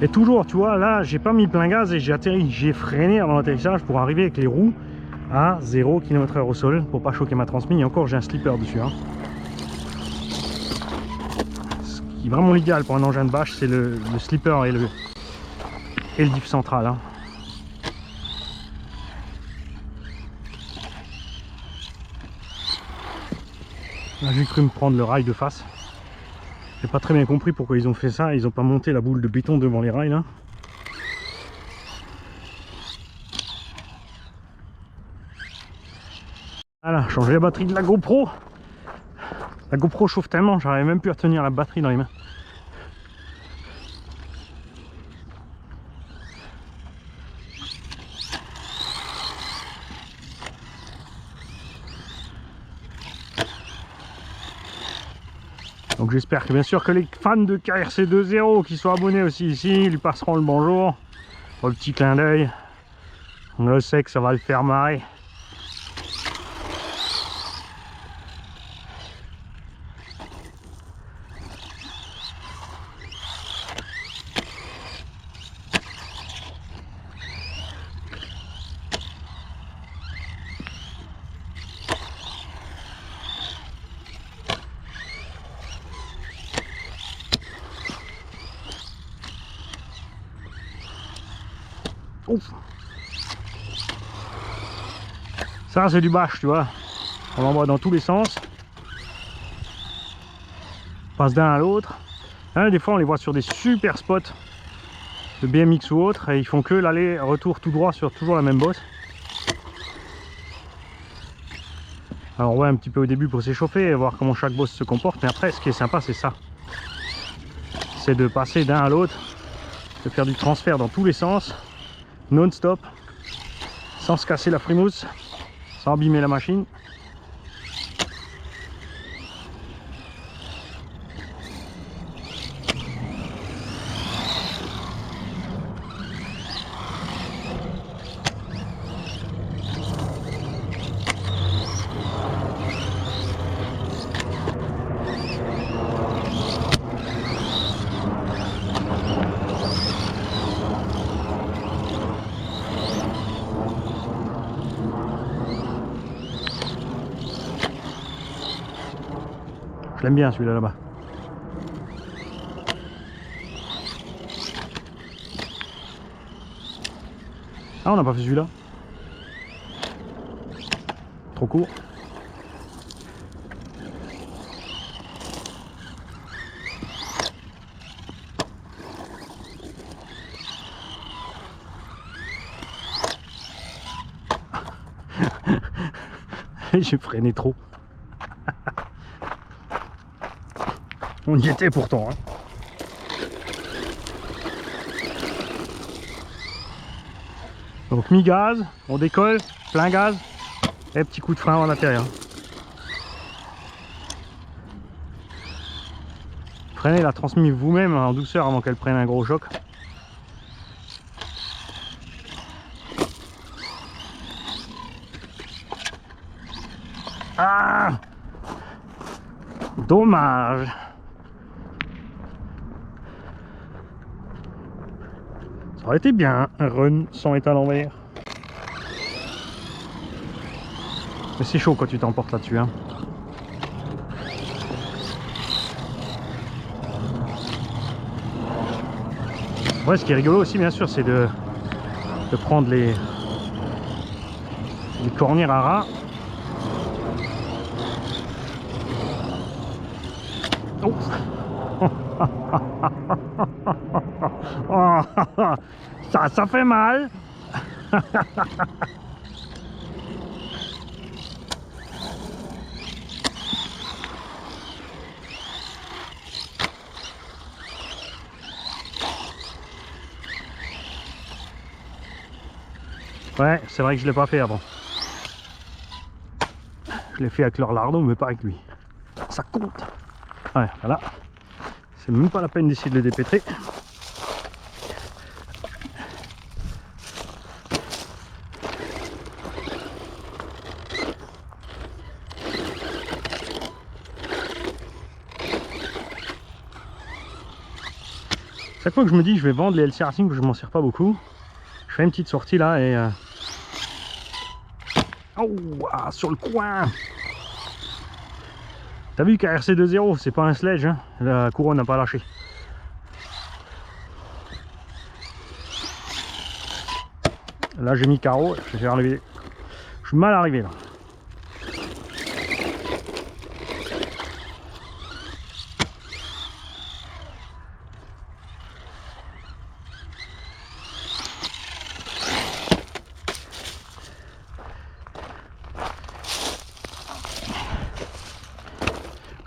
Et toujours, tu vois, là j'ai pas mis plein gaz et j'ai atterri, j'ai freiné avant l'atterrissage pour arriver avec les roues à 0 km/h au sol pour pas choquer ma transmission. Et encore j'ai un slipper dessus, hein. Ce qui est vraiment l'idéal pour un engin de bâche, c'est le slipper et le diff central, hein. Là j'ai cru me prendre le rail de face. J'ai pas très bien compris pourquoi ils ont fait ça. Ils ont pas monté la boule de béton devant les rails là. Voilà, changer la batterie de la GoPro. La GoPro chauffe tellement, j'arrive même plus à tenir la batterie dans les mains. Donc j'espère que bien sûr que les fans de KRC 2.0 qui sont abonnés aussi ici lui passeront le bonjour. Pour le petit clin d'œil. On le sait que ça va le faire marrer. Ouf. Ça c'est du bâche, tu vois. On l'envoie dans tous les sens. On passe d'un à l'autre. Hein, des fois on les voit sur des super spots de BMX ou autre et ils font que l'aller-retour tout droit sur toujours la même bosse. Alors ouais, un petit peu au début pour s'échauffer et voir comment chaque bosse se comporte, mais après ce qui est sympa c'est ça. C'est de passer d'un à l'autre, de faire du transfert dans tous les sens, non-stop, sans se casser la frimousse, sans abîmer la machine. Je l'aime bien celui-là là-bas. Ah, on n'a pas fait celui-là. Trop court. J'ai freiné trop. On y était pourtant. Hein. Donc mi-gaz, on décolle, plein gaz, et petit coup de frein en intérieur. Freinez la transmise vous-même en douceur avant qu'elle prenne un gros choc. Ah! Dommage! Ça aurait été bien un run sans être à l'envers. Mais c'est chaud quand tu t'emportes là-dessus. Hein. Ouais, ce qui est rigolo aussi, bien sûr, c'est de prendre les cornières à ras. Oh. Ça fait mal. Ouais, c'est vrai que je l'ai pas fait avant. Je l'ai fait avec leur lardo, mais pas avec lui. Ça compte. Ouais, voilà. C'est même pas la peine d'essayer de le dépêtrer. Chaque fois que je me dis que je vais vendre les LC Racing, que je m'en sers pas beaucoup, je fais une petite sortie là et oh, ah, sur le coin. T'as vu qu'à RC20, c'est pas un sledge, hein, la couronne n'a pas lâché. Là j'ai mis carreau, je vais enlever. Je suis mal arrivé là.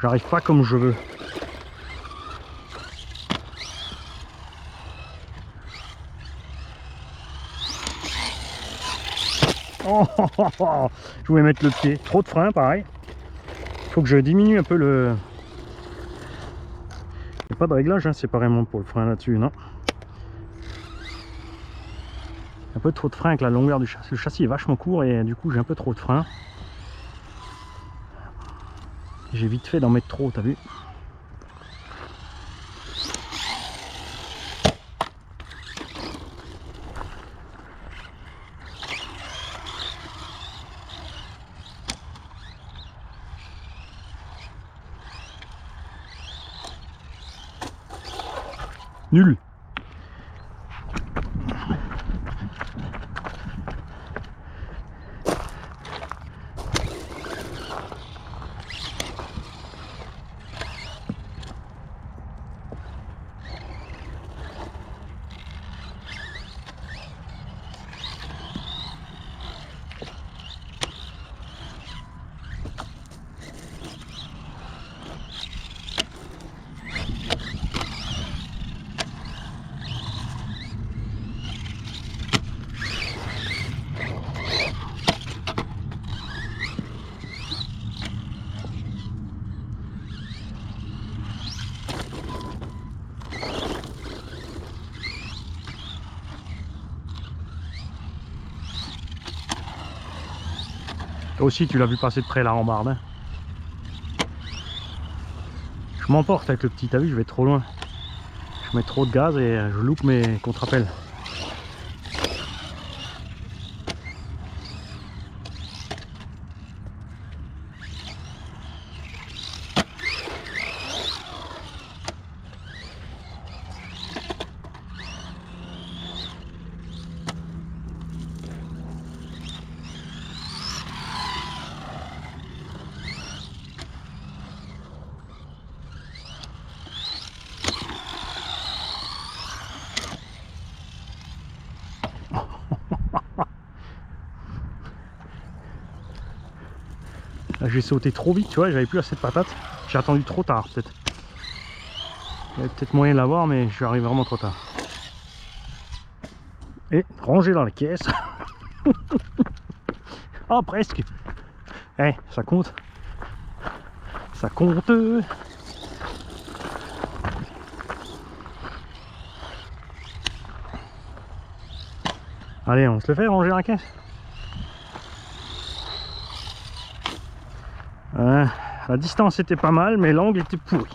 J'arrive pas comme je veux. Oh, oh, oh, oh. Je voulais mettre le pied. Trop de frein, pareil. Il faut que je diminue un peu le... Il n'y a pas de réglage, hein, séparément pour le frein là-dessus, non. Un peu trop de frein avec la longueur du châssis. Le châssis est vachement court et du coup j'ai un peu trop de frein. J'ai vite fait d'en mettre trop, t'as vu? Nul. Toi aussi, tu l'as vu passer de près la rambarde. Hein. Je m'emporte avec le petit, t'as vu, je vais trop loin. Je mets trop de gaz et je loupe mes contre-appels. Là, j'ai sauté trop vite, tu vois, j'avais plus assez de patates. J'ai attendu trop tard, peut-être. Il y avait peut-être moyen de l'avoir, mais je suis arrivé vraiment trop tard. Et rangé dans la caisse. Ah, presque. Eh, ça compte. Ça compte. Allez, on se le fait ranger dans la caisse. La distance était pas mal, mais l'angle était pourri.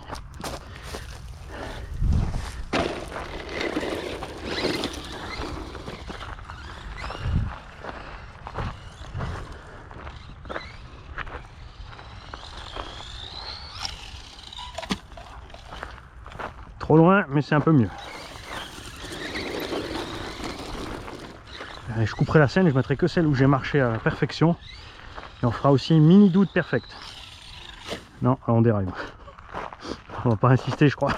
Trop loin, mais c'est un peu mieux. Je couperai la scène et je mettrai que celle où j'ai marché à la perfection. Et on fera aussi une mini doute perfecte. Non, on déraille. On va pas insister, je crois.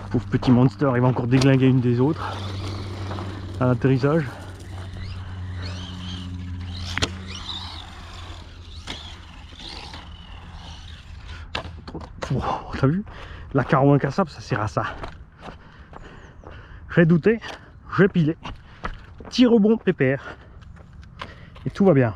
Pauvre petit monster, il va encore déglinguer une des autres à l'atterrissage. T'as vu? La carreau incassable, ça sert à ça. J'ai douté, j'ai pilé. Petit rebond pépère. Et tout va bien.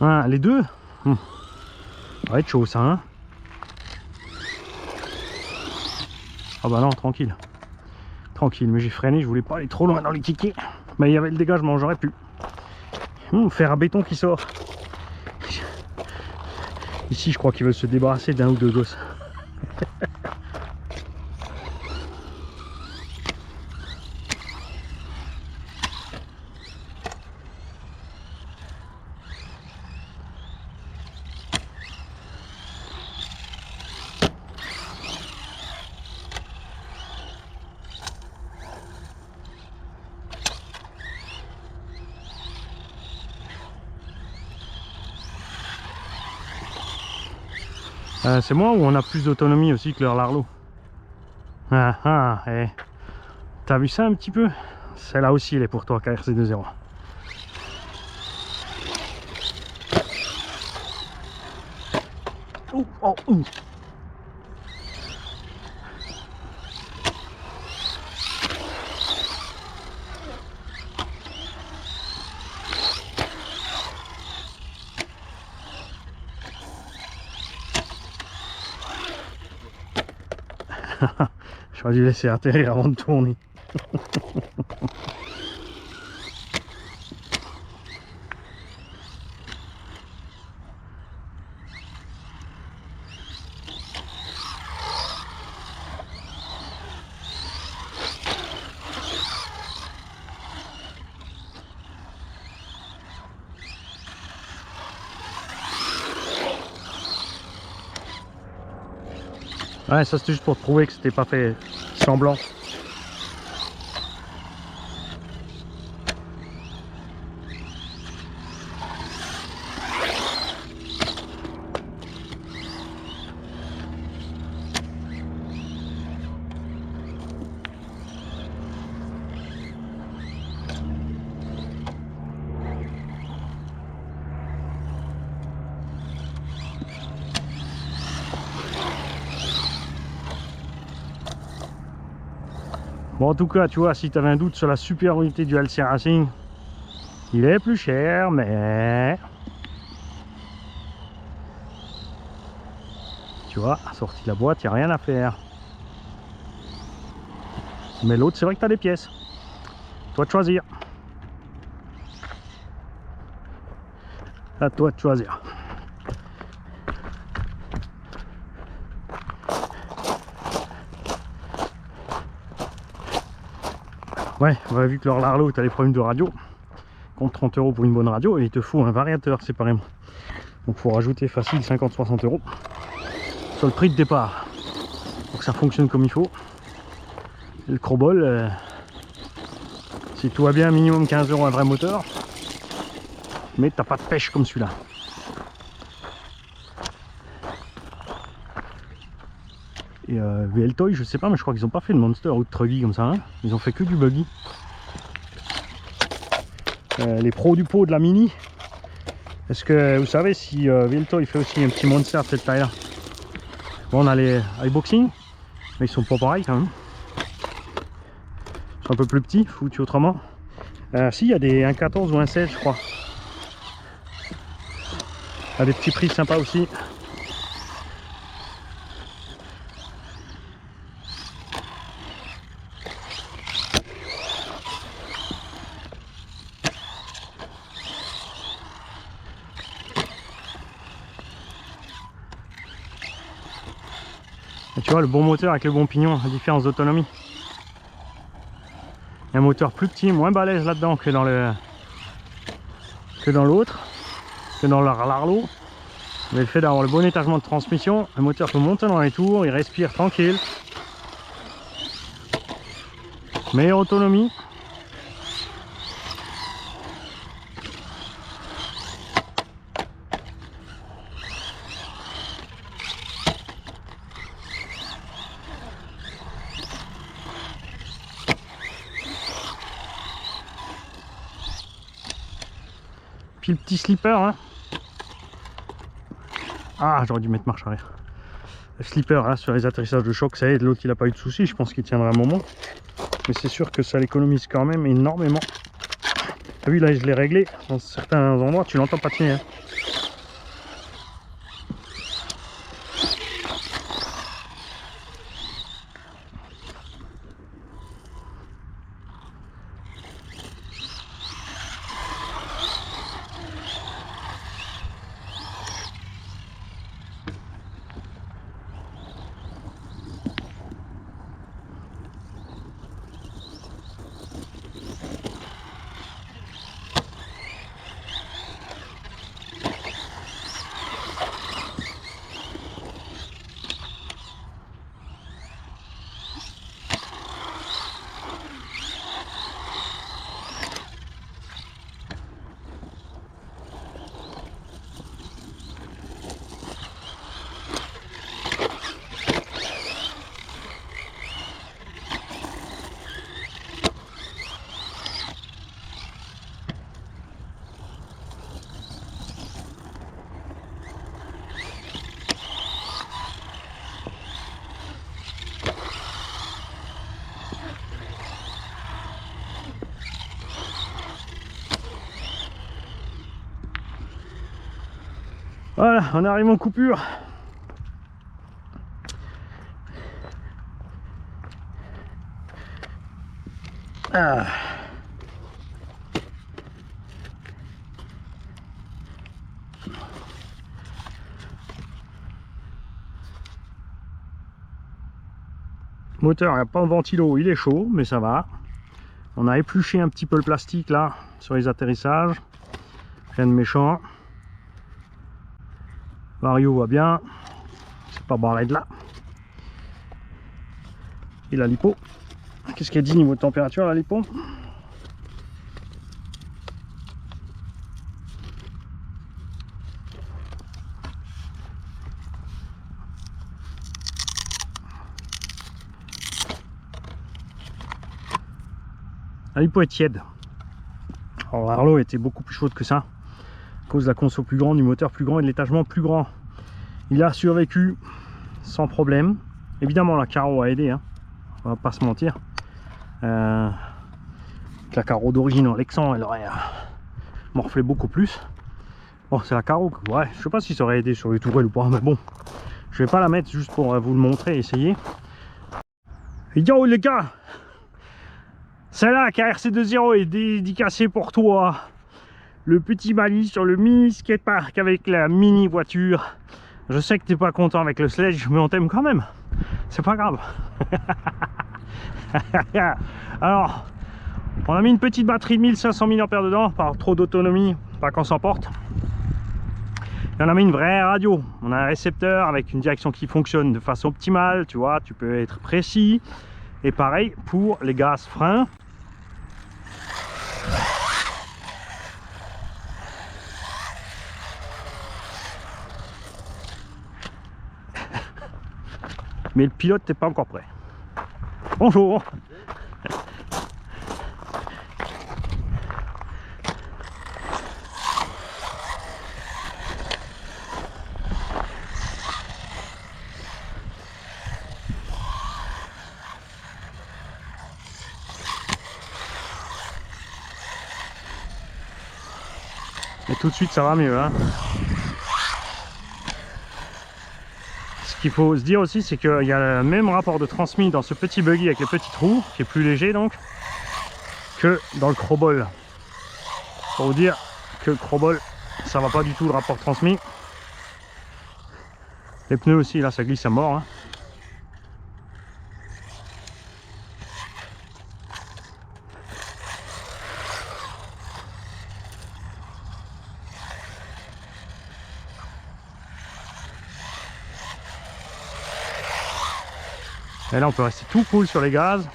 Ah, les deux, ça va être chaud ça, hein. Ah bah non, tranquille. Tranquille, mais j'ai freiné, je voulais pas aller trop loin dans les tickets. Mais il y avait le dégagement, j'aurais pu. Fer à béton qui sort. Ici, je crois qu'ils veulent se débarrasser d'un ou deux gosses. C'est moi ou on a plus d'autonomie aussi que leur Larlo? Ah ah, eh. T'as vu ça un petit peu? Celle-là aussi, elle est pour toi, KRC20. Ouh, oh, ouh. J'aurais dû laisser atterrir avant de tourner. Ouais, ça c'était juste pour prouver que c'était pas fait semblant. Bon, en tout cas, tu vois, si tu avais un doute sur la supériorité du LC Racing, Il est plus cher, mais... Tu vois, sorti de la boîte, il n'y a rien à faire. Mais l'autre, c'est vrai que tu as des pièces. Toi de choisir. À toi de choisir. Ouais, on a vu que leur Larlo, tu as des problèmes de radio. Compte 30 € pour une bonne radio et il te faut un variateur séparément. Donc il faut rajouter facile 50-60 € sur le prix de départ. Pour que ça fonctionne comme il faut. Et le Crobol, si tout va bien, minimum 15 € un vrai moteur. Mais t'as pas de pêche comme celui-là. Et VL-Toy, je sais pas, mais je crois qu'ils ont pas fait de monster ou de truggy comme ça. Hein, ils ont fait que du buggy. Les pros du pot de la Mini. Est-ce que vous savez si VL-Toy fait aussi un petit monster de cette taille-là? Bon, on a les iBoxing, mais ils sont pas pareils quand même. Ils sont un peu plus petits, foutus autrement. Si, il y a des 1.14 ou 1.16, je crois. Il y a des petits prix sympas aussi. Et tu vois, le bon moteur avec le bon pignon, la différence d'autonomie. Il y a un moteur plus petit, moins balèze là-dedans que dans l'autre, que dans le Larlo. Mais le fait d'avoir le bon étagement de transmission, le moteur peut monter dans les tours, il respire tranquille. Meilleure autonomie. Puis le petit slipper, hein. Ah, j'aurais dû mettre marche arrière. Le slipper, là, sur les atterrissages de choc, ça aide. L'autre, il n'a pas eu de soucis. Je pense qu'il tiendra un moment. Mais c'est sûr que ça l'économise quand même énormément. T'as vu, là, je l'ai réglé. Dans certains endroits, tu l'entends patiner. Hein. Voilà, on arrive en coupure. Ah. Moteur, il n'y a pas de ventilo, il est chaud, mais ça va. On a épluché un petit peu le plastique là sur les atterrissages. Rien de méchant. Vario va bien. C'est pas barré de là. Et la lipo. Qu'est-ce qu'elle dit niveau de température la lipo? La lipo est tiède. Alors l'Arlo était beaucoup plus chaude que ça. À cause de la conso plus grande, du moteur plus grand et de l'étagement plus grand. Il a survécu sans problème. Évidemment la carreau a aidé, hein. On va pas se mentir. La carreau d'origine en Lexan, elle aurait morfler beaucoup plus. Bon, c'est la Karo, ouais, je sais pas si ça aurait aidé sur les tourelles ou pas, mais bon, je vais pas la mettre juste pour vous le montrer et essayer. Yo les gars, celle-là, KRC20 est dédicacée pour toi. Le petit Mali sur le mini skatepark avec la mini voiture. Je sais que t'es pas content avec le sledge, mais on t'aime quand même. C'est pas grave. Alors, on a mis une petite batterie de 1500 mAh dedans, par trop d'autonomie, pas qu'on s'emporte. Et on a mis une vraie radio. On a un récepteur avec une direction qui fonctionne de façon optimale, tu vois, tu peux être précis. Et pareil pour les gaz freins. Mais le pilote n'est pas encore prêt. Bonjour. Et tout de suite ça va mieux, hein. Ce qu'il faut se dire aussi, c'est qu'il y a le même rapport de transmis dans ce petit buggy avec les petites roues, qui est plus léger donc, que dans le Crobol. Pour vous dire que le Crobol, ça va pas du tout le rapport transmis. Les pneus aussi, là ça glisse à mort, hein. Et là on peut rester tout cool sur les gaz.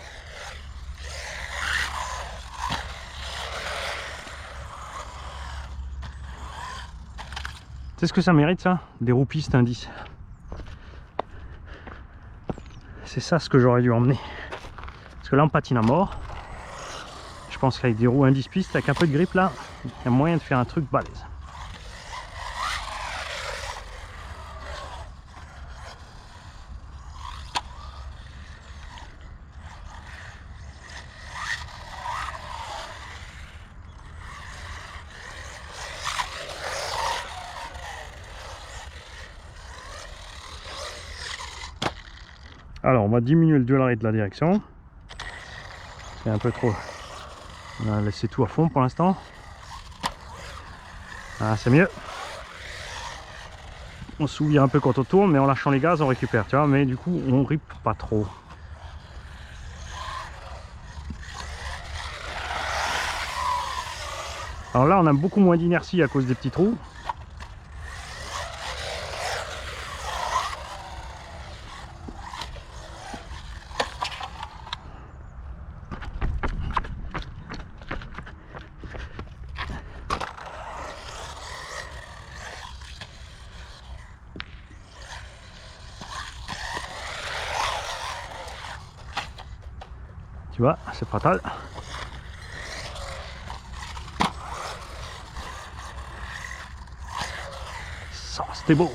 C'est ce que ça mérite, ça? Des roues pistes indices. C'est ça ce que j'aurais dû emmener. Parce que là on patine à mort. Je pense qu'avec des roues indices pistes, avec un peu de grippe là, il y a moyen de faire un truc balèze. Alors on va diminuer le dual rate de la direction. C'est un peu trop. On a laissé tout à fond pour l'instant. Ah, c'est mieux. On se souvient un peu quand on tourne, mais en lâchant les gaz on récupère, tu vois, mais du coup on rip pas trop. Alors là on a beaucoup moins d'inertie à cause des petits trous. Tu vois, c'est fatal. Ça, c'était beau.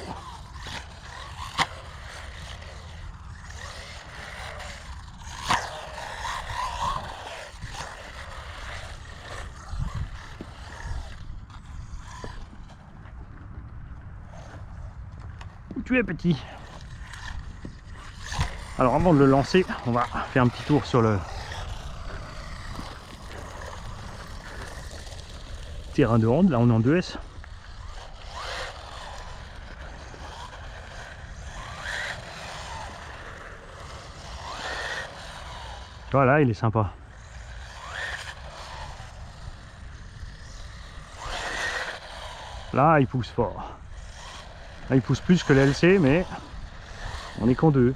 Où tu es, petit? Alors avant de le lancer, on va faire un petit tour sur le terrain de hand. Là on est en 2S. Voilà, il est sympa. Là il pousse fort. Là il pousse plus que l'LC, mais on est qu'en 2.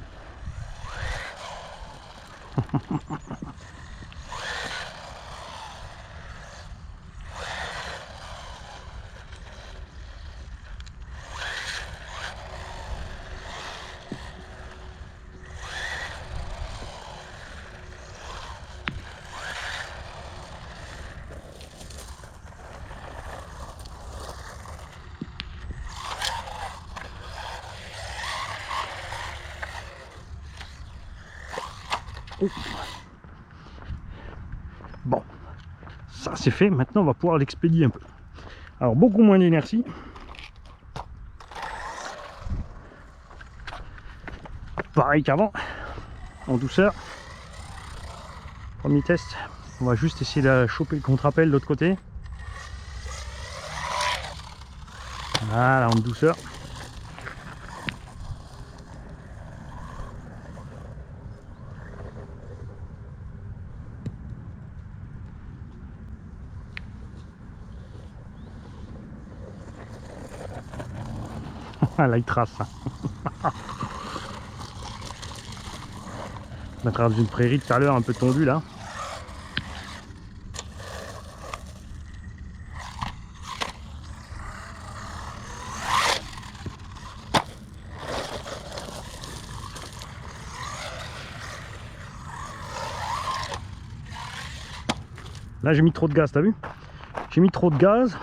Bon, ça c'est fait, maintenant on va pouvoir l'expédier un peu. Alors beaucoup moins d'inertie. Pareil qu'avant, en douceur. Premier test, on va juste essayer de choper le contre-appel de l'autre côté. Voilà, en douceur. Là il trace. On a traversé une prairie tout à l'heure un peu tondue là. Là j'ai mis trop de gaz, t'as vu? J'ai mis trop de gaz.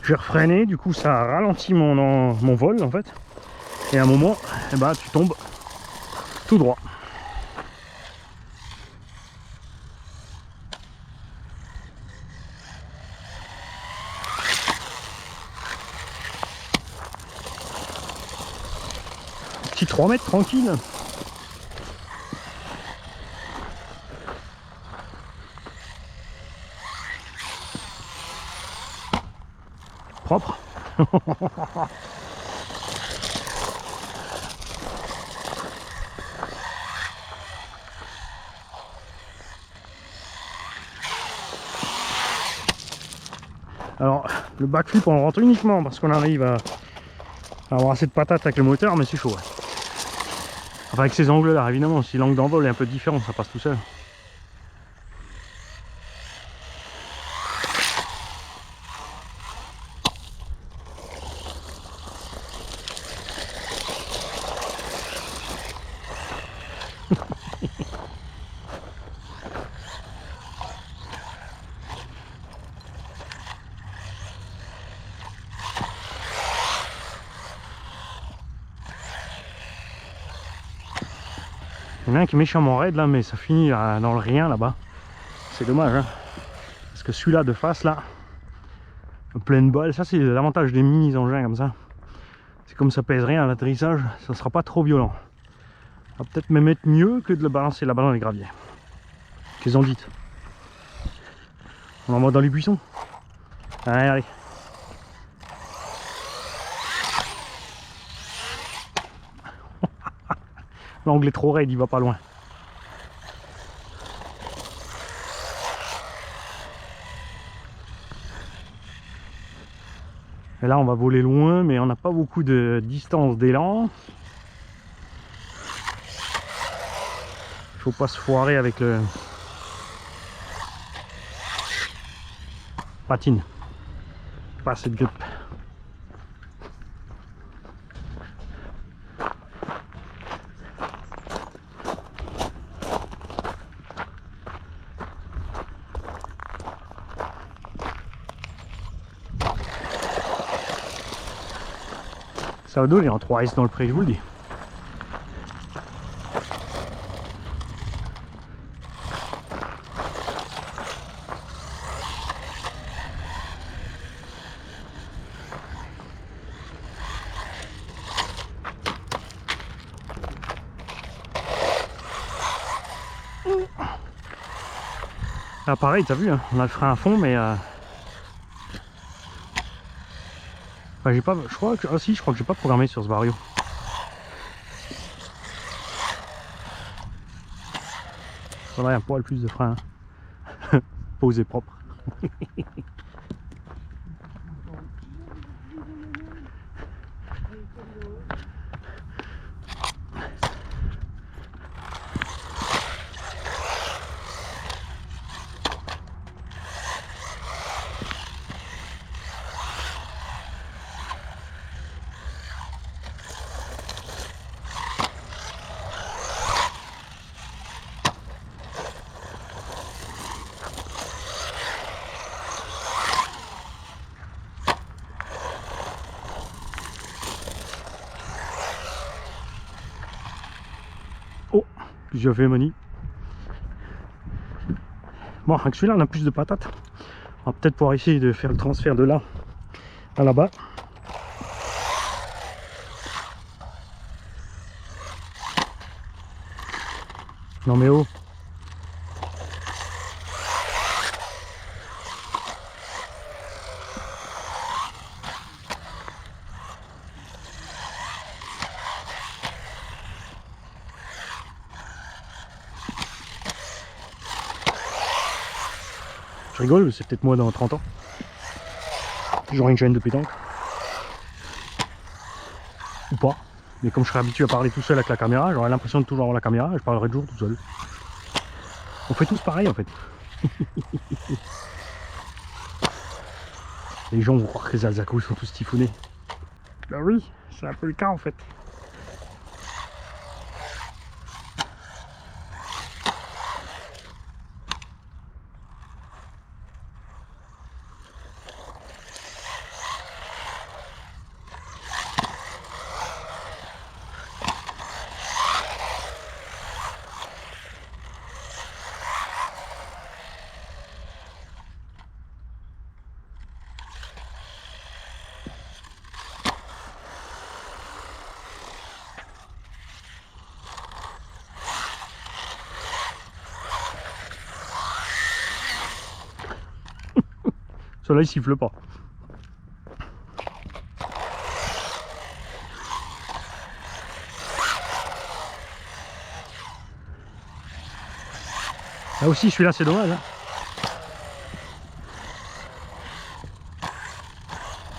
J'ai refreiné, du coup ça a ralenti mon vol en fait. Et à un moment, eh ben, tu tombes tout droit. Petit 3 mètres tranquille. Propre. Alors le backflip on rentre uniquement parce qu'on arrive à avoir assez de patates avec le moteur, mais c'est chaud. Ouais. Enfin avec ces angles là évidemment, si l'angle d'envol est un peu différent ça passe tout seul. Il y en a un qui est méchamment raide là, mais ça finit dans le rien là-bas. C'est dommage, hein. Parce que celui-là de face là, pleine balle, ça c'est l'avantage des mini engins comme ça. C'est comme ça pèse rien à l'atterrissage, ça sera pas trop violent. On va peut-être même être mieux que de le balancer là-bas dans les graviers. Qu'est-ce qu'on dit? On l'envoie dans les buissons. Allez, allez. L'angle est trop raide, il va pas loin. Et là on va voler loin, mais on n'a pas beaucoup de distance d'élan. Il faut pas se foirer avec le patine. Pas assez de grip. Ça va donner en 3S dans le pré, je vous le dis. Ah pareil, t'as vu, hein, on a le frein à fond, mais enfin, j'ai pas, je crois que, ah si, je crois que j'ai pas programmé sur ce vario. Faudrait un poil plus de frein, posé propre. Oh, je fais mani. Bon, avec celui-là on a plus de patates. On va peut-être pouvoir essayer de faire le transfert de là à là-bas. Non mais oh. Je rigole, c'est peut-être moi dans 30 ans. J'aurai une chaîne de pétanque. Ou pas. Mais comme je serai habitué à parler tout seul avec la caméra, j'aurai l'impression de toujours avoir la caméra et je parlerai toujours tout seul. On fait tous pareil en fait. Les gens vont croire que les Alzacos sont tous typhonnés. Ben oui, c'est un peu le cas en fait. Cela il siffle pas. Là aussi celui-là c'est dommage. Hein.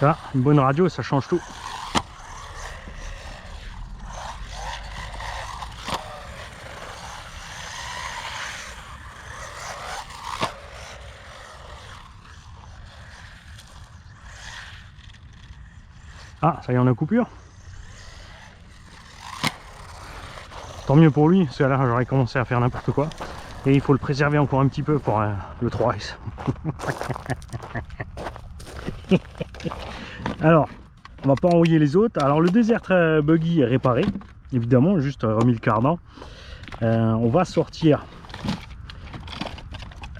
Là, une bonne radio ça change tout. Ah, ça y est, on a coupure. Tant mieux pour lui, parce que là j'aurais commencé à faire n'importe quoi. Et il faut le préserver encore un petit peu pour le 3S. Alors, on va pas envoyer les autres. Alors le Desert Buggy est réparé, évidemment, juste remis le cardan. On va sortir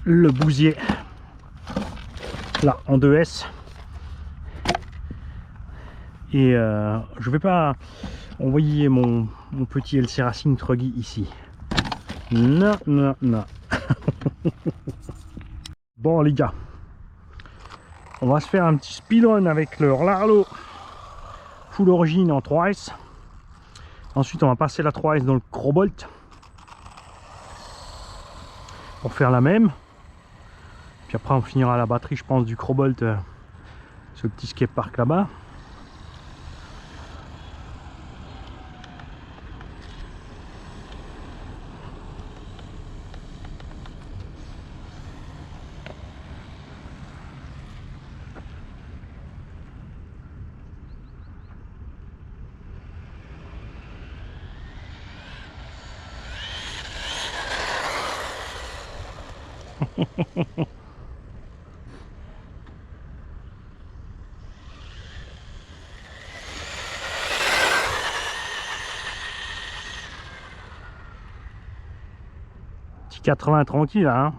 le bousier là en 2S. Et je vais pas envoyer mon petit LC Racing Truggy ici. Non, non, non. Bon les gars, on va se faire un petit speedrun avec le Larlo Full Origin en 3S. Ensuite on va passer la 3S dans le Crobolt pour faire la même. Puis après on finira la batterie je pense du Crobolt ce petit skatepark là-bas. Petit 80 tranquille hein.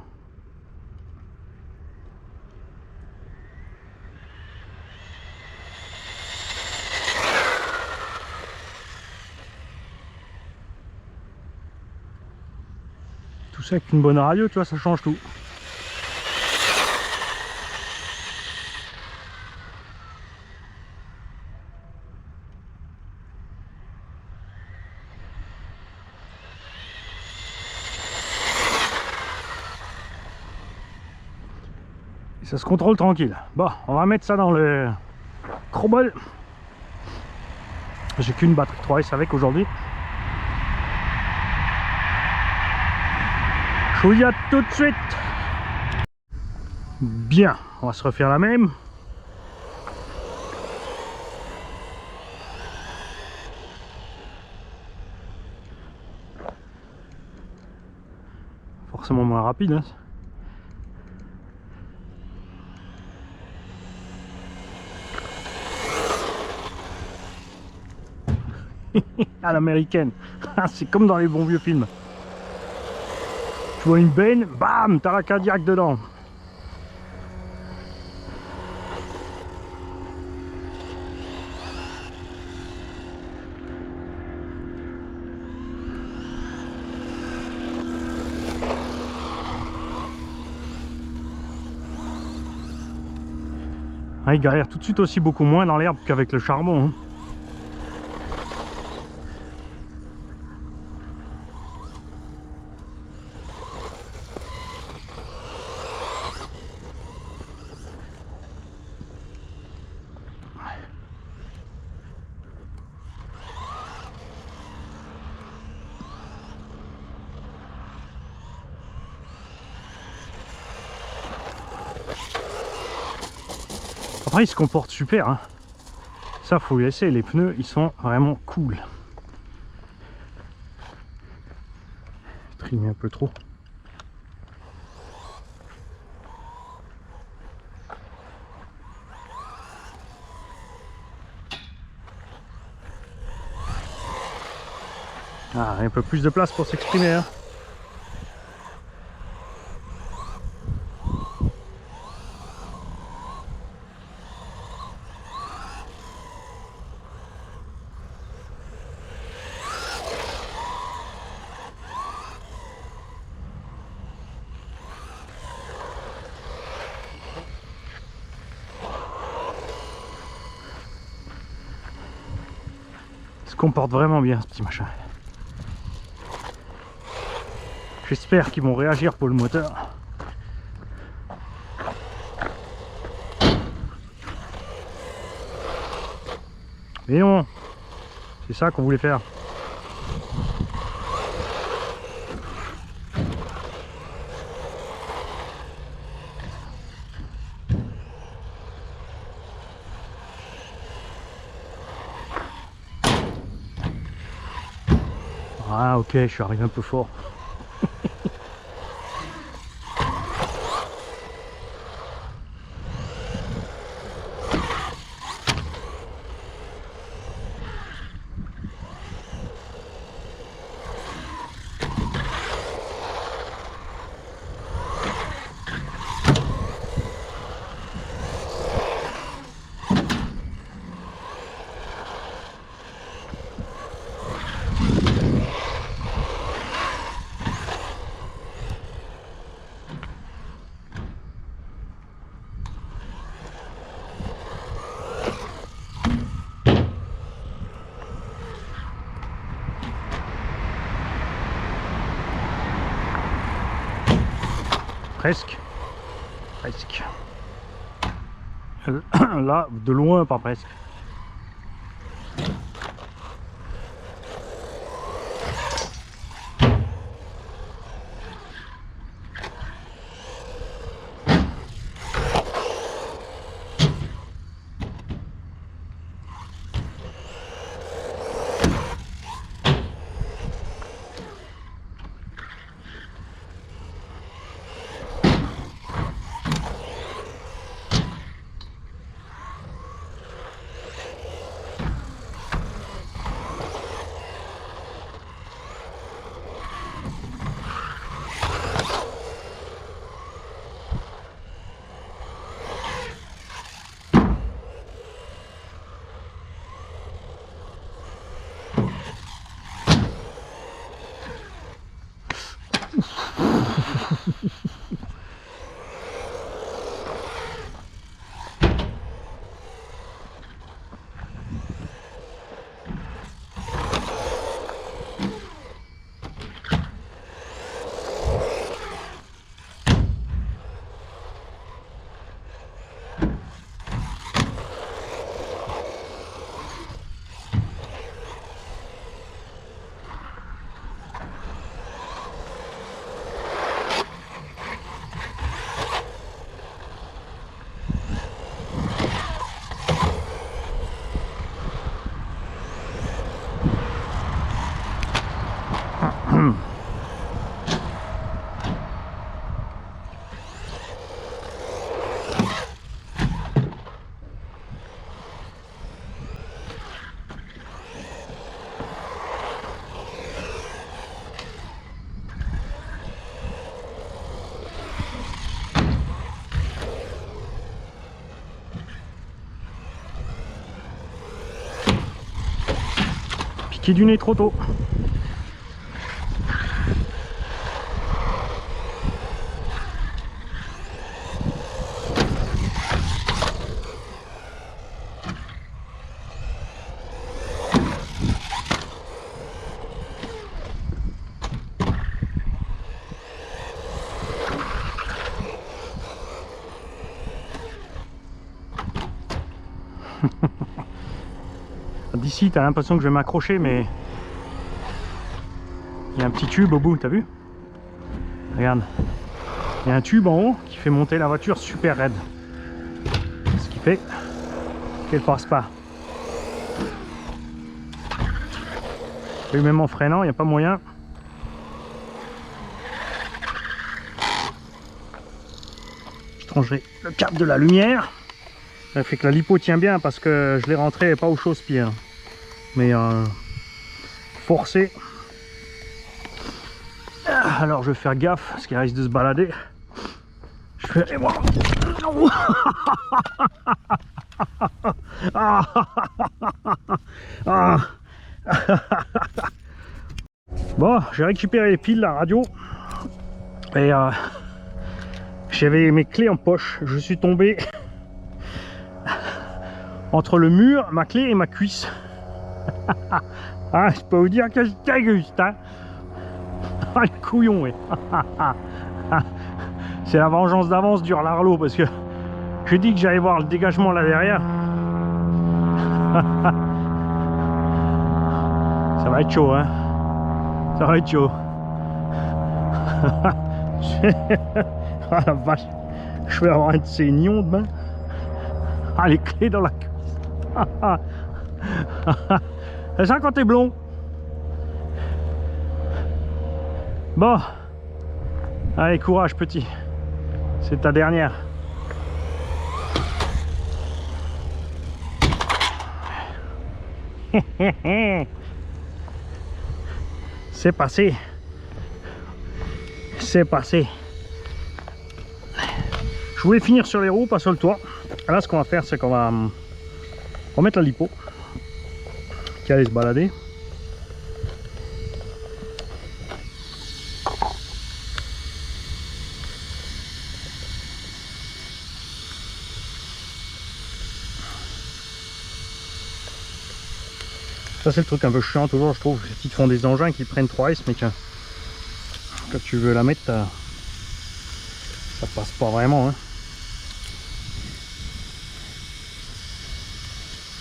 Tout ça avec une bonne radio, tu vois, ça change tout. Et ça se contrôle tranquille. Bon, on va mettre ça dans le Crobol. J'ai qu'une batterie 3S avec aujourd'hui. Je vous dis à tout de suite. Bien, on va se refaire la même. Forcément moins rapide. Hein. À l'américaine. C'est comme dans les bons vieux films. Tu vois une benne, bam, t'as la cardiaque dedans. Ah, il galère tout de suite aussi beaucoup moins dans l'herbe qu'avec le charbon. Hein. Après, il se comporte super. Hein. Ça, faut lui laisser. Les pneus, ils sont vraiment cool. Trimer un peu trop. Ah, un peu plus de place pour s'exprimer. Hein. Il se comporte vraiment bien, ce petit machin. J'espère qu'ils vont réagir pour le moteur. Mais non, c'est ça qu'on voulait faire. Ah ok, je suis arrivé un peu fort. Presque. Presque. Là, de loin, pas presque. Piqué du nez trop tôt. D'ici, tu as l'impression que je vais m'accrocher, mais il y a un petit tube au bout, t'as vu? Regarde. Il y a un tube en haut qui fait monter la voiture super raide. Ce qui fait qu'elle passe pas. Et même en freinant, il n'y a pas moyen. Je trancherai le câble de la lumière. Ça fait que la lipo tient bien parce que je l'ai rentré pas au chausse-pied. Hein. Mais forcé. Alors je vais faire gaffe parce qu'il risque de se balader. Je vais aller voir. Bon, j'ai récupéré les piles, la radio. Et j'avais mes clés en poche. Je suis tombé entre le mur, ma clé et ma cuisse. Ah, je peux vous dire que je déguste, hein. Ah, le couillon, ouais. C'est la vengeance d'avance du Larlo parce que j'ai dit que j'allais voir le dégagement là derrière. Ça va être chaud, hein. Ça va être chaud. Ah la vache. Je vais avoir un de ces nions demain. Ah, les clés dans la cuisse. C'est ça quand t'es blond. Bon. Allez, courage petit. C'est ta dernière. C'est passé. C'est passé. Je voulais finir sur les roues, pas sur le toit. Là, ce qu'on va faire, c'est qu'on va remettre la lipo qui allait se balader. Ça, c'est le truc un peu chiant toujours, je trouve. Ils te font des engins qui prennent 3S, mais que quand tu veux la mettre, ça passe pas vraiment. Hein.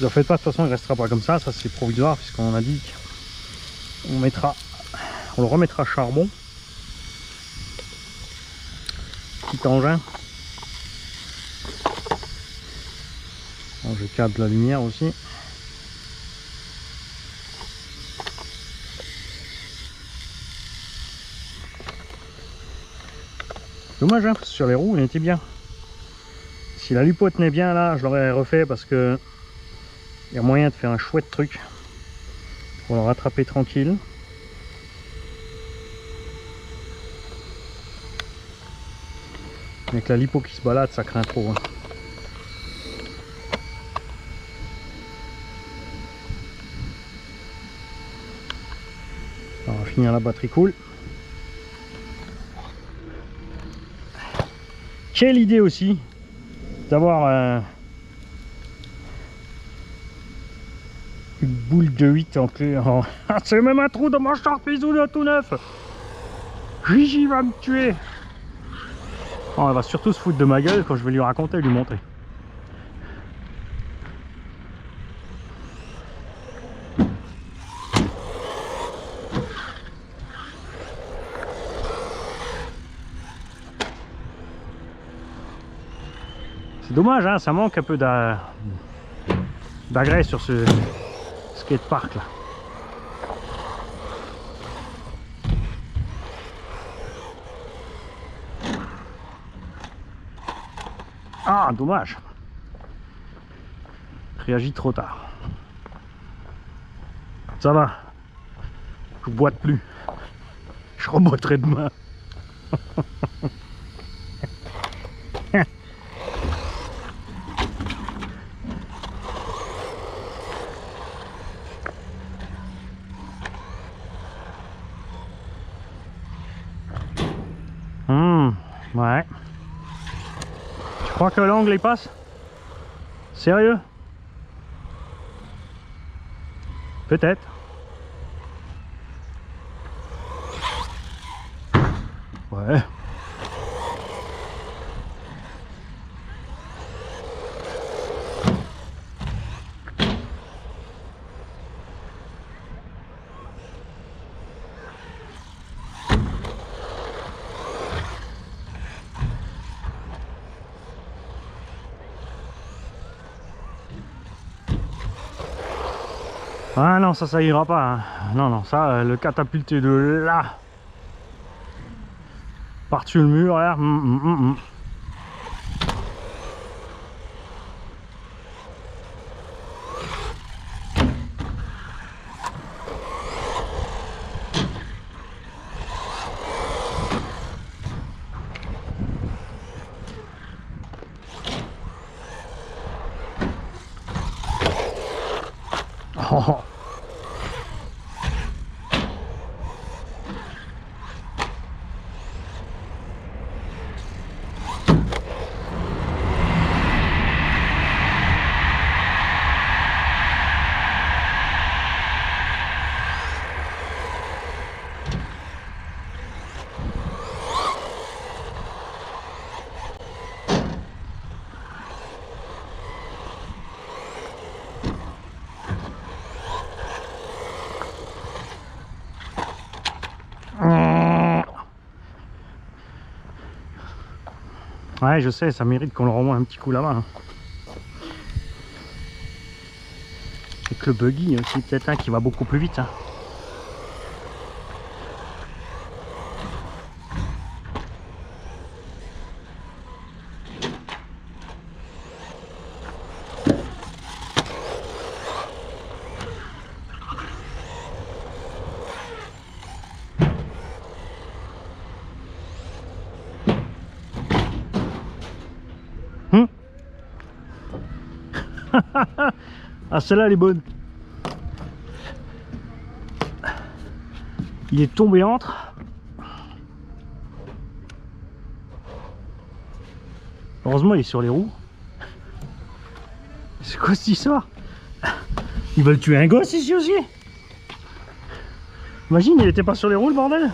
Ne faites pas, de toute façon, il restera pas comme ça. Ça, c'est provisoire, puisqu'on a dit qu'on le remettra à charbon. Petit engin. Alors, je cadre la lumière aussi. Dommage, hein, parce que sur les roues, il était bien. Si la lipo tenait bien là, je l'aurais refait parce que il y a moyen de faire un chouette truc pour le rattraper tranquille. Avec la lipo qui se balade, ça craint trop. Hein. On va finir la batterie cool. Quelle idée aussi d'avoir une boule de 8 en clé. Oh. C'est même un trou dans mon short bisou tout neuf. Gigi va me tuer. Oh, elle va surtout se foutre de ma gueule quand je vais lui raconter et lui montrer. C'est dommage, hein, ça manque un peu d'agrès sur ce skatepark là. Ah, dommage. Réagit trop tard. Ça va. Je boite plus. Je reboiterai demain. Ouais. Tu crois que l'angle il passe? Sérieux? Peut-être. Ouais. Ah non, ça ira pas. Hein. Non, non, ça, le catapulter de là. Par-dessus le mur, là. Oh. Ouais, je sais, ça mérite qu'on le revoie un petit coup là-bas. Hein. Et que le buggy aussi, peut-être un qui va beaucoup plus vite. Hein. Ah, celle-là, elle est bonne. Il est tombé entre. Heureusement, il est sur les roues. C'est quoi cette histoire? Ils veulent tuer un gosse ici aussi. Imagine, il était pas sur les roues, le bordel.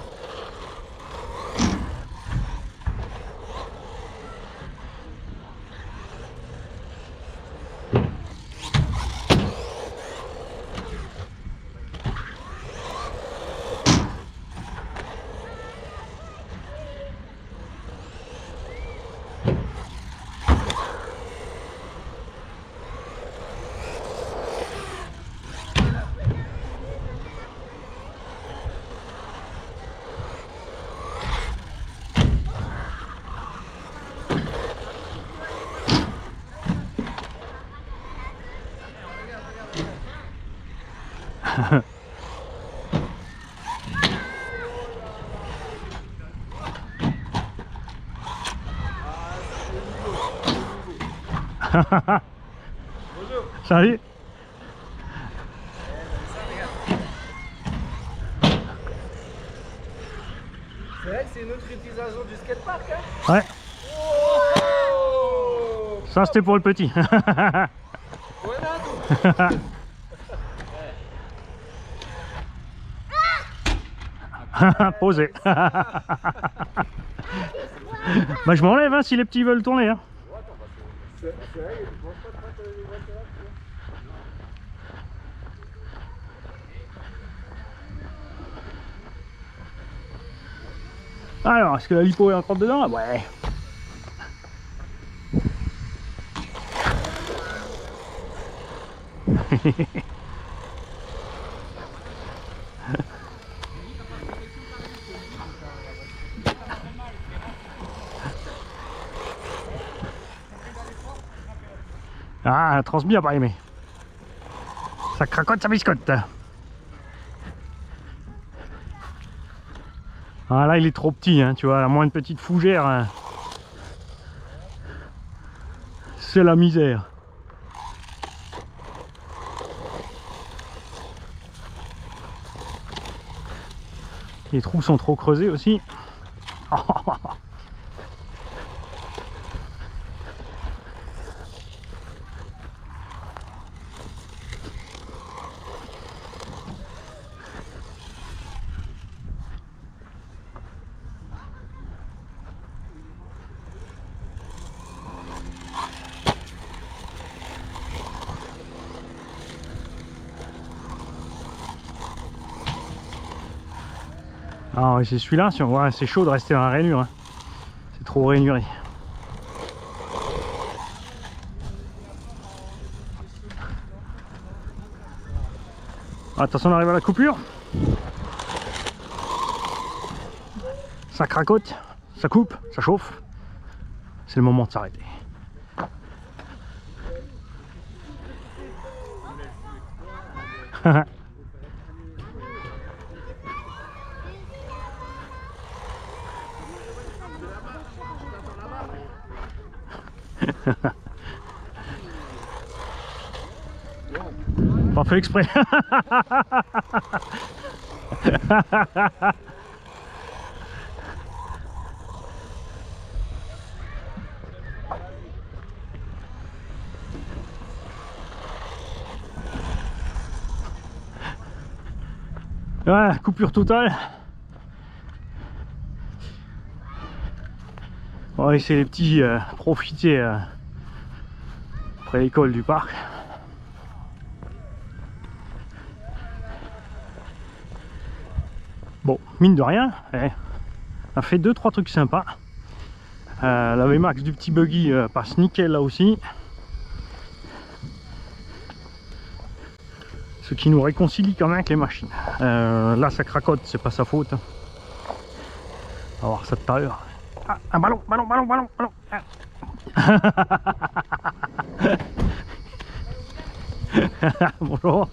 Salut. C'est vrai que c'est une autre utilisation du skatepark, hein? Ouais. Oh, ça c'était pour le petit. voilà tout. Posé. Bah je m'enlève hein, si les petits veulent tourner. Hein. C'est vrai, je pense pas de les voitures là. Alors, est-ce que la lipo est encore dedans? Ouais. Ah, un transmis a pas aimé. Ça cracote, ça biscotte. Ah là, il est trop petit, hein, tu vois, à moins une petite fougère. Hein. C'est la misère. Les trous sont trop creusés aussi. Ah ouais, c'est celui-là, ouais, c'est chaud de rester dans la rainure. Hein. C'est trop rainuré. Attention, on arrive à la coupure. Ça cracote, ça coupe, ça chauffe. C'est le moment de s'arrêter. Pas fait exprès. Ouais, coupure totale. On va laisser les petits profiter après l'école du parc. Bon, mine de rien, on a fait 2-3 trucs sympas. La VMAX du petit buggy passe nickel là aussi. Ce qui nous réconcilie quand même avec les machines. Là ça cracote, c'est pas sa faute. On va voir ça tout à l'heure. Ah, un ballon. Ah. Bonjour.